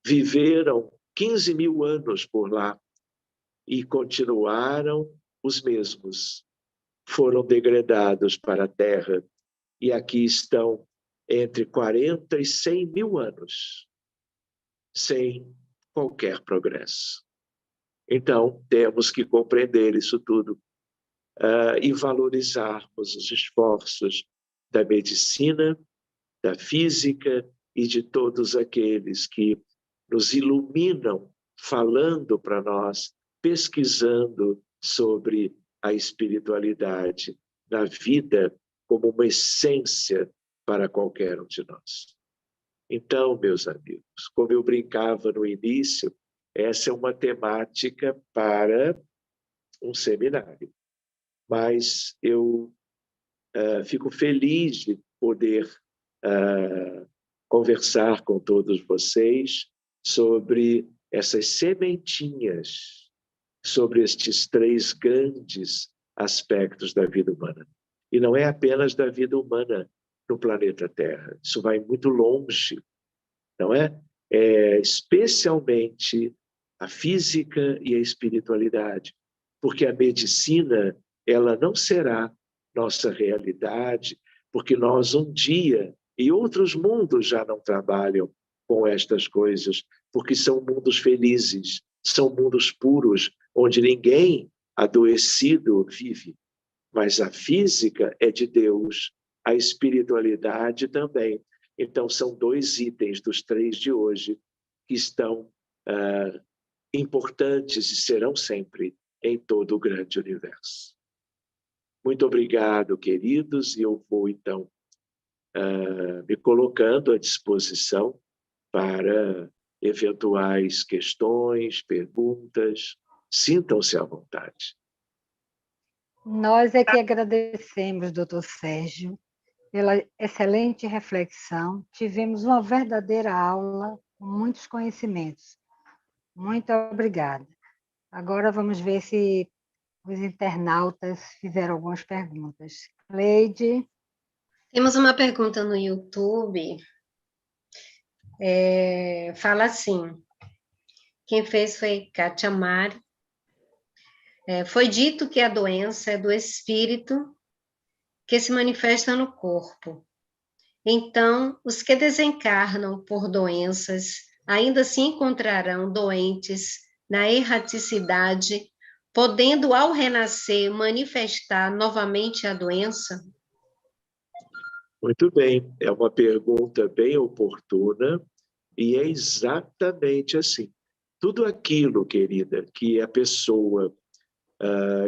Viveram 15 mil anos por lá e continuaram os mesmos. Foram degradados para a terra e aqui estão entre 40 e 100 mil anos, sem qualquer progresso. Então, temos que compreender isso tudo e valorizarmos os esforços da medicina, da física e de todos aqueles que nos iluminam, falando para nós, pesquisando sobre a espiritualidade na vida como uma essência para qualquer um de nós. Então, meus amigos, como eu brincava no início, essa é uma temática para um seminário. Mas eu fico feliz de poder conversar com todos vocês sobre essas sementinhas, sobre estes 3 grandes aspectos da vida humana. E não é apenas da vida humana no planeta Terra. Isso vai muito longe, não é? É especialmente a física e a espiritualidade, porque a medicina ela não será nossa realidade, porque nós um dia, e outros mundos já não trabalham com estas coisas, porque são mundos felizes, são mundos puros, onde ninguém adoecido vive. Mas a física é de Deus, a espiritualidade também. Então, são 2 itens dos 3 de hoje que estão importantes e serão sempre em todo o grande universo. Muito obrigado, queridos, e eu vou, então, me colocando à disposição para eventuais questões, perguntas. Sintam-se à vontade. Nós é que agradecemos, doutor Sérgio, pela excelente reflexão. Tivemos uma verdadeira aula com muitos conhecimentos. Muito obrigada. Agora vamos ver se os internautas fizeram algumas perguntas. Cleide. Temos uma pergunta no YouTube. Fala assim, quem fez foi Kátia Mari. Foi dito que a doença é do espírito que se manifesta no corpo. Então, os que desencarnam por doenças ainda se encontrarão doentes na erraticidade, podendo, ao renascer, manifestar novamente a doença? Muito bem, é uma pergunta bem oportuna e é exatamente assim. Tudo aquilo, querida, que a pessoa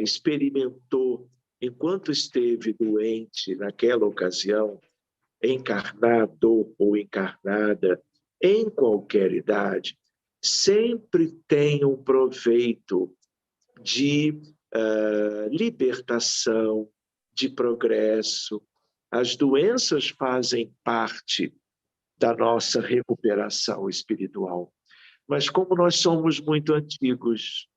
experimentou enquanto esteve doente naquela ocasião, encarnado ou encarnada, em qualquer idade, sempre tem um proveito de libertação, de progresso. As doenças fazem parte da nossa recuperação espiritual. Mas como nós somos muito antigos,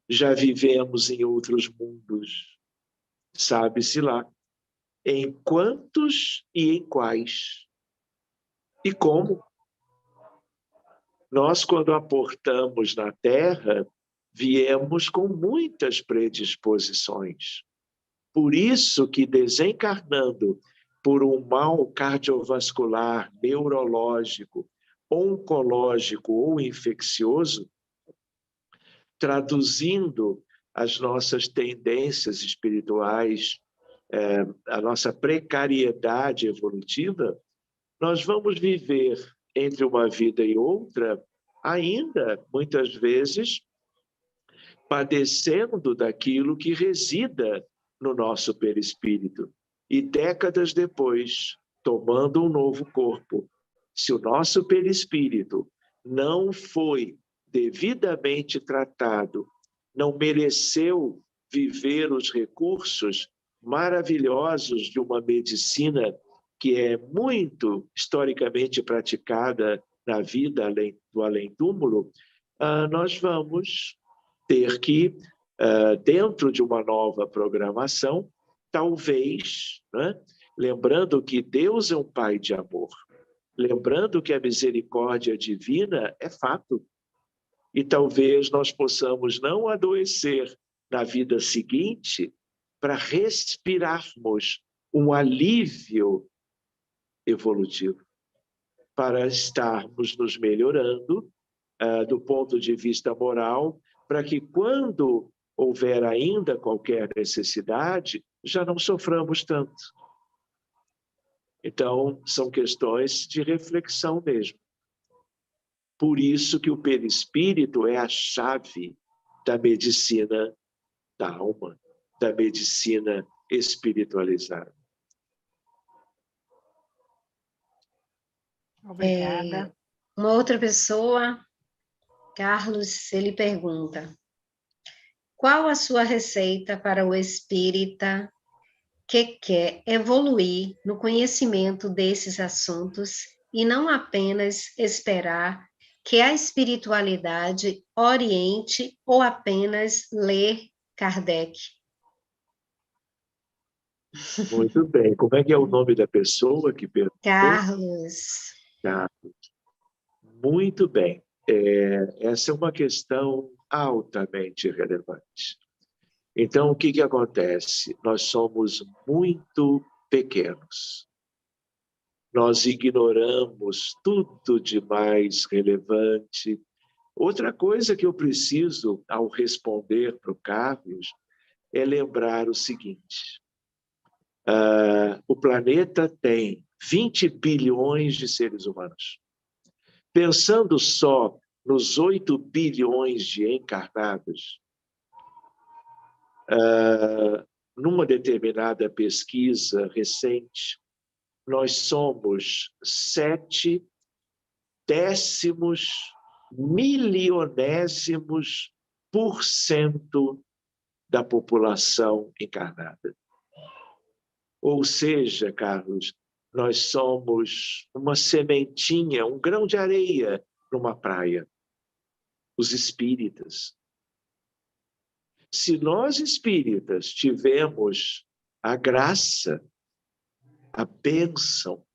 já vivemos em outros mundos, sabe-se lá, em quantos e em quais. E como? Nós, quando aportamos na Terra, viemos com muitas predisposições. Por isso que desencarnando por um mal cardiovascular, neurológico, oncológico ou infeccioso, traduzindo as nossas tendências espirituais, a nossa precariedade evolutiva, nós vamos viver entre uma vida e outra, ainda, muitas vezes, padecendo daquilo que resida no nosso perispírito. E décadas depois, tomando um novo corpo. Se o nosso perispírito não foi devidamente tratado, não mereceu viver os recursos maravilhosos de uma medicina que é muito historicamente praticada na vida do além-túmulo, nós vamos ter que, dentro de uma nova programação, talvez, né, lembrando que Deus é um Pai de amor, lembrando que a misericórdia divina é fato, e talvez nós possamos não adoecer na vida seguinte para respirarmos um alívio evolutivo, para estarmos nos melhorando do ponto de vista moral, para que quando houver ainda qualquer necessidade, já não soframos tanto. Então, são questões de reflexão mesmo. Por isso que o perispírito é a chave da medicina da alma, da medicina espiritualizada. Obrigada. Uma outra pessoa, Carlos, ele pergunta: qual a sua receita para o espírita que quer evoluir no conhecimento desses assuntos e não apenas esperar que a espiritualidade oriente ou apenas ler Kardec? Muito bem. Como é que é o nome da pessoa que perguntou? Carlos. Carlos. Muito bem. Essa é uma questão altamente relevante. Então, o que acontece? Nós somos muito pequenos. Nós ignoramos tudo de mais relevante. Outra coisa que eu preciso, ao responder para o Carlos, é lembrar o seguinte. O planeta tem 20 bilhões de seres humanos. Pensando só nos 8 bilhões de encarnados, numa determinada pesquisa recente, nós somos 0,7 milionésimos% da população encarnada. Ou seja, Carlos, nós somos uma sementinha, um grão de areia numa praia. Os espíritas. Se nós espíritas tivemos a graça, a bênção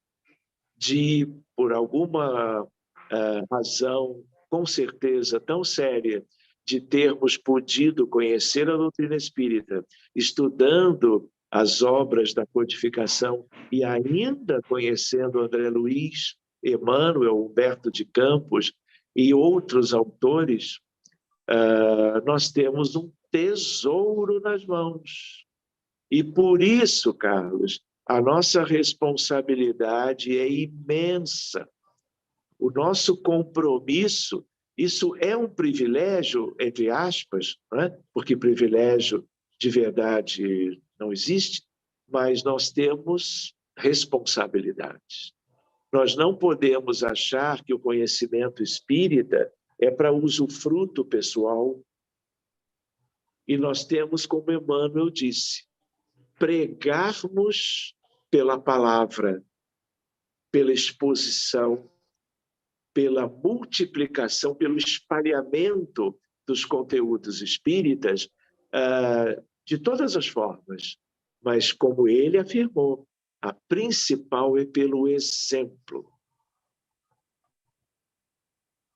de, por alguma razão, com certeza tão séria, de termos podido conhecer a doutrina espírita, estudando as obras da codificação e ainda conhecendo André Luiz, Emmanuel, Humberto de Campos e outros autores, nós temos um tesouro nas mãos. E por isso, Carlos, a nossa responsabilidade é imensa. O nosso compromisso, isso é um privilégio, entre aspas, não é? Porque privilégio de verdade não existe, mas nós temos responsabilidades. Nós não podemos achar que o conhecimento espírita é para usufruto pessoal. E nós temos, como Emmanuel disse, pregarmos pela palavra, pela exposição, pela multiplicação, pelo espalhamento dos conteúdos espíritas de todas as formas. Mas, como ele afirmou, a principal é pelo exemplo.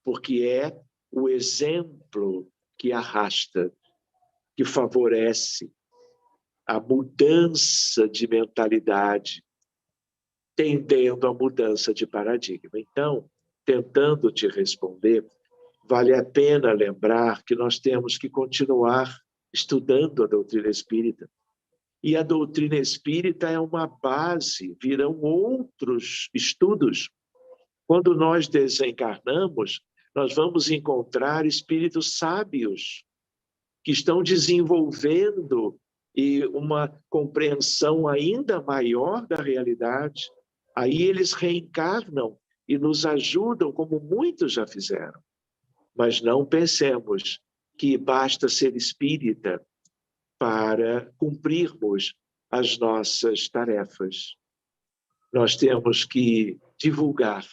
Porque é o exemplo que arrasta, que favorece a mudança de mentalidade, tendendo à mudança de paradigma. Então, tentando te responder, vale a pena lembrar que nós temos que continuar estudando a doutrina espírita. E a doutrina espírita é uma base, virão outros estudos. Quando nós desencarnamos, nós vamos encontrar espíritos sábios que estão desenvolvendo uma compreensão ainda maior da realidade. Aí eles reencarnam e nos ajudam, como muitos já fizeram. Mas não pensemos que basta ser espírita para cumprirmos as nossas tarefas. Nós temos que divulgar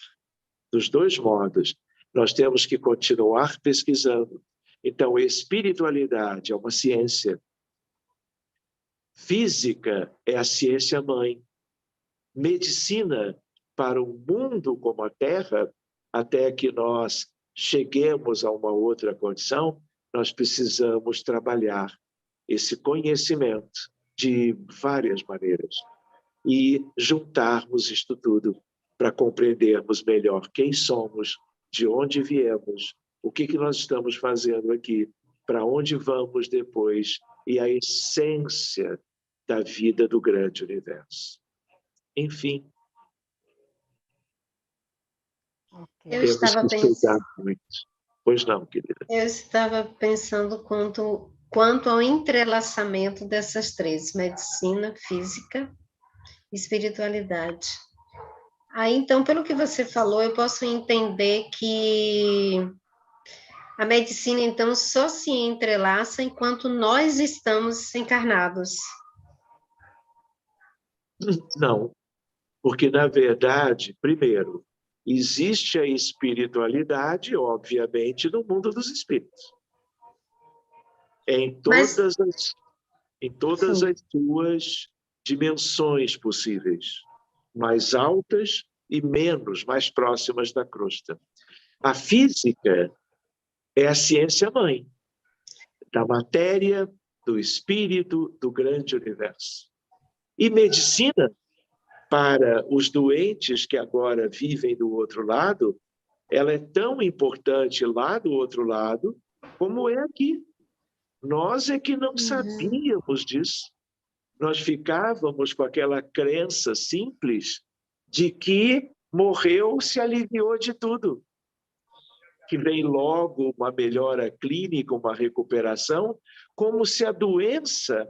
dos dois modos. Nós temos que continuar pesquisando. Então, espiritualidade é uma ciência. Física é a ciência mãe. Medicina, para um mundo como a Terra, até que nós cheguemos a uma outra condição, nós precisamos trabalhar esse conhecimento de várias maneiras e juntarmos isto tudo para compreendermos melhor quem somos, de onde viemos, o que nós estamos fazendo aqui, para onde vamos depois e a essência da vida do grande universo. Enfim, temos que estudar muito. Pois não, querida? Eu estava pensando quanto ao entrelaçamento dessas três, medicina, física e espiritualidade. Aí, então, pelo que você falou, eu posso entender que a medicina, então, só se entrelaça enquanto nós estamos encarnados. Não, porque, na verdade, primeiro, existe a espiritualidade, obviamente, no mundo dos espíritos. Em todas as suas dimensões possíveis, mais altas e menos, mais próximas da crosta. A física é a ciência mãe da matéria, do espírito do grande universo. E medicina, para os doentes que agora vivem do outro lado, ela é tão importante lá do outro lado como é aqui. Nós é que não sabíamos disso. Nós ficávamos com aquela crença simples de que morreu, se aliviou de tudo. Que vem logo uma melhora clínica, uma recuperação, como se a doença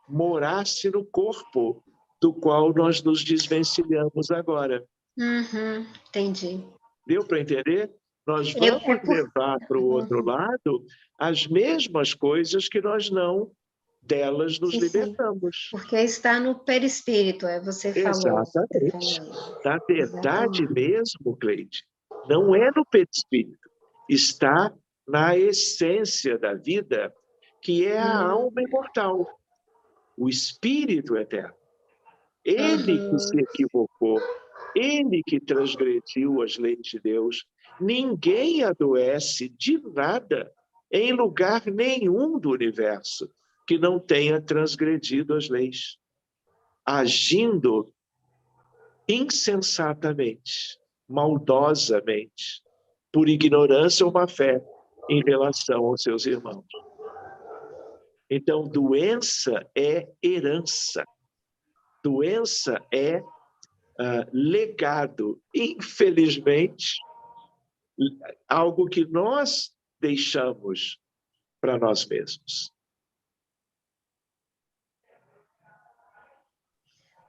morasse no corpo do qual nós nos desvencilhamos agora. Entendi. Deu para entender? Nós vamos levar para o outro lado as mesmas coisas que nós não delas nos libertamos. Porque está no perispírito, você falou. Exatamente. Na verdade mesmo, Cleide, não é no perispírito. Está na essência da vida, que é a alma imortal, o espírito eterno. Ele que se equivocou, ele que transgrediu as leis de Deus. Ninguém adoece de nada em lugar nenhum do universo que não tenha transgredido as leis, agindo insensatamente, maldosamente, por ignorância ou má fé em relação aos seus irmãos. Então, doença é herança. Doença é legado. Infelizmente, algo que nós deixamos para nós mesmos.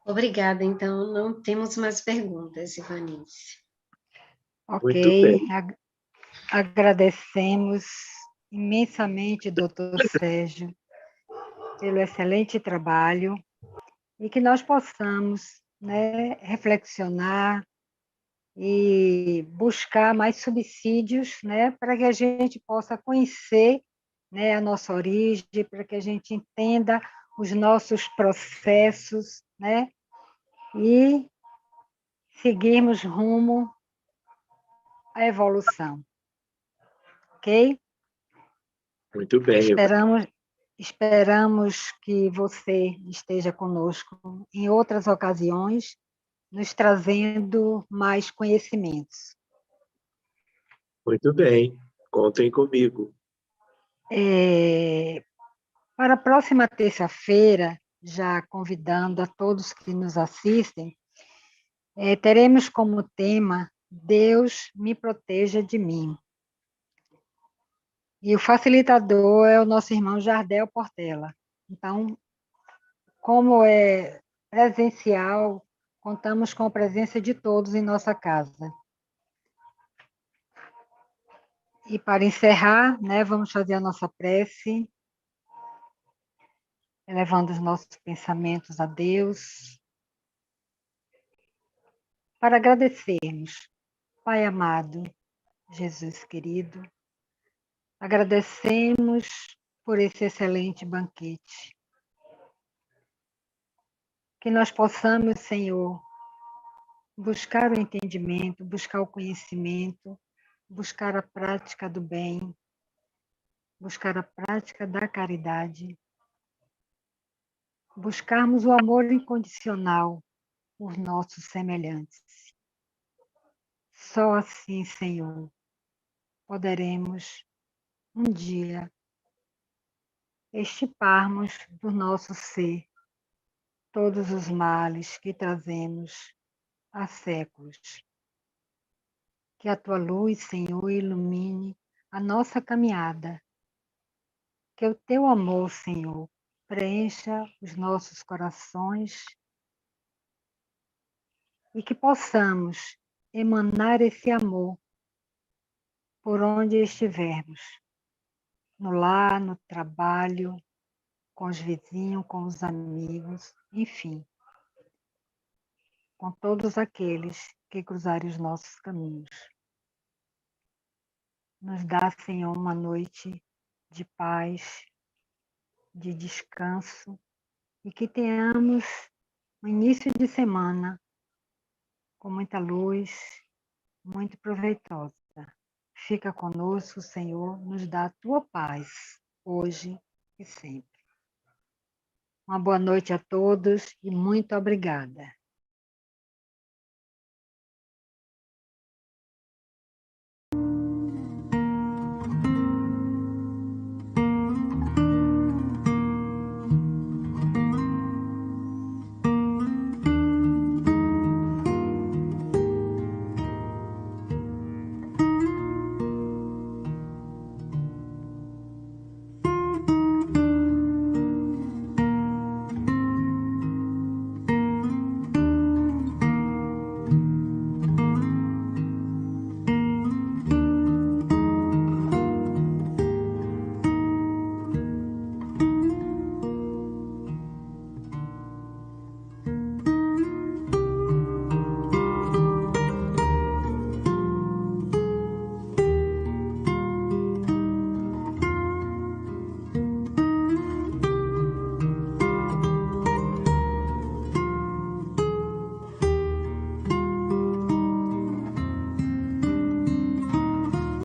Obrigada. Então, não temos mais perguntas, Ivanice. Ok. Agradecemos imensamente, doutor Sérgio, pelo excelente trabalho e que nós possamos, né, reflexionar e buscar mais subsídios, né, para que a gente possa conhecer, né, a nossa origem, para que a gente entenda os nossos processos, né, e seguirmos rumo à evolução. Ok? Muito bem. Esperamos que você esteja conosco em outras ocasiões, nos trazendo mais conhecimentos. Muito bem. Contem comigo. Para a próxima terça-feira, já convidando a todos que nos assistem, teremos como tema Deus me proteja de mim. E o facilitador é o nosso irmão Jardel Portela. Então, como é presencial, contamos com a presença de todos em nossa casa. E para encerrar, né, vamos fazer a nossa prece, elevando os nossos pensamentos a Deus, para agradecermos. Pai amado, Jesus querido, agradecemos por esse excelente banquete. Que nós possamos, Senhor, buscar o entendimento, buscar o conhecimento, buscar a prática do bem, buscar a prática da caridade, buscarmos o amor incondicional por nossos semelhantes. Só assim, Senhor, poderemos um dia extirparmos do nosso ser todos os males que trazemos há séculos. Que a tua luz, Senhor, ilumine a nossa caminhada. Que o teu amor, Senhor, preencha os nossos corações e que possamos emanar esse amor por onde estivermos, no lar, no trabalho, com os vizinhos, com os amigos, enfim, com todos aqueles que cruzarem os nossos caminhos. Nos dá, Senhor, uma noite de paz, de descanso e que tenhamos um início de semana com muita luz, muito proveitosa. Fica conosco, Senhor, nos dá a tua paz, hoje e sempre. Uma boa noite a todos e muito obrigada.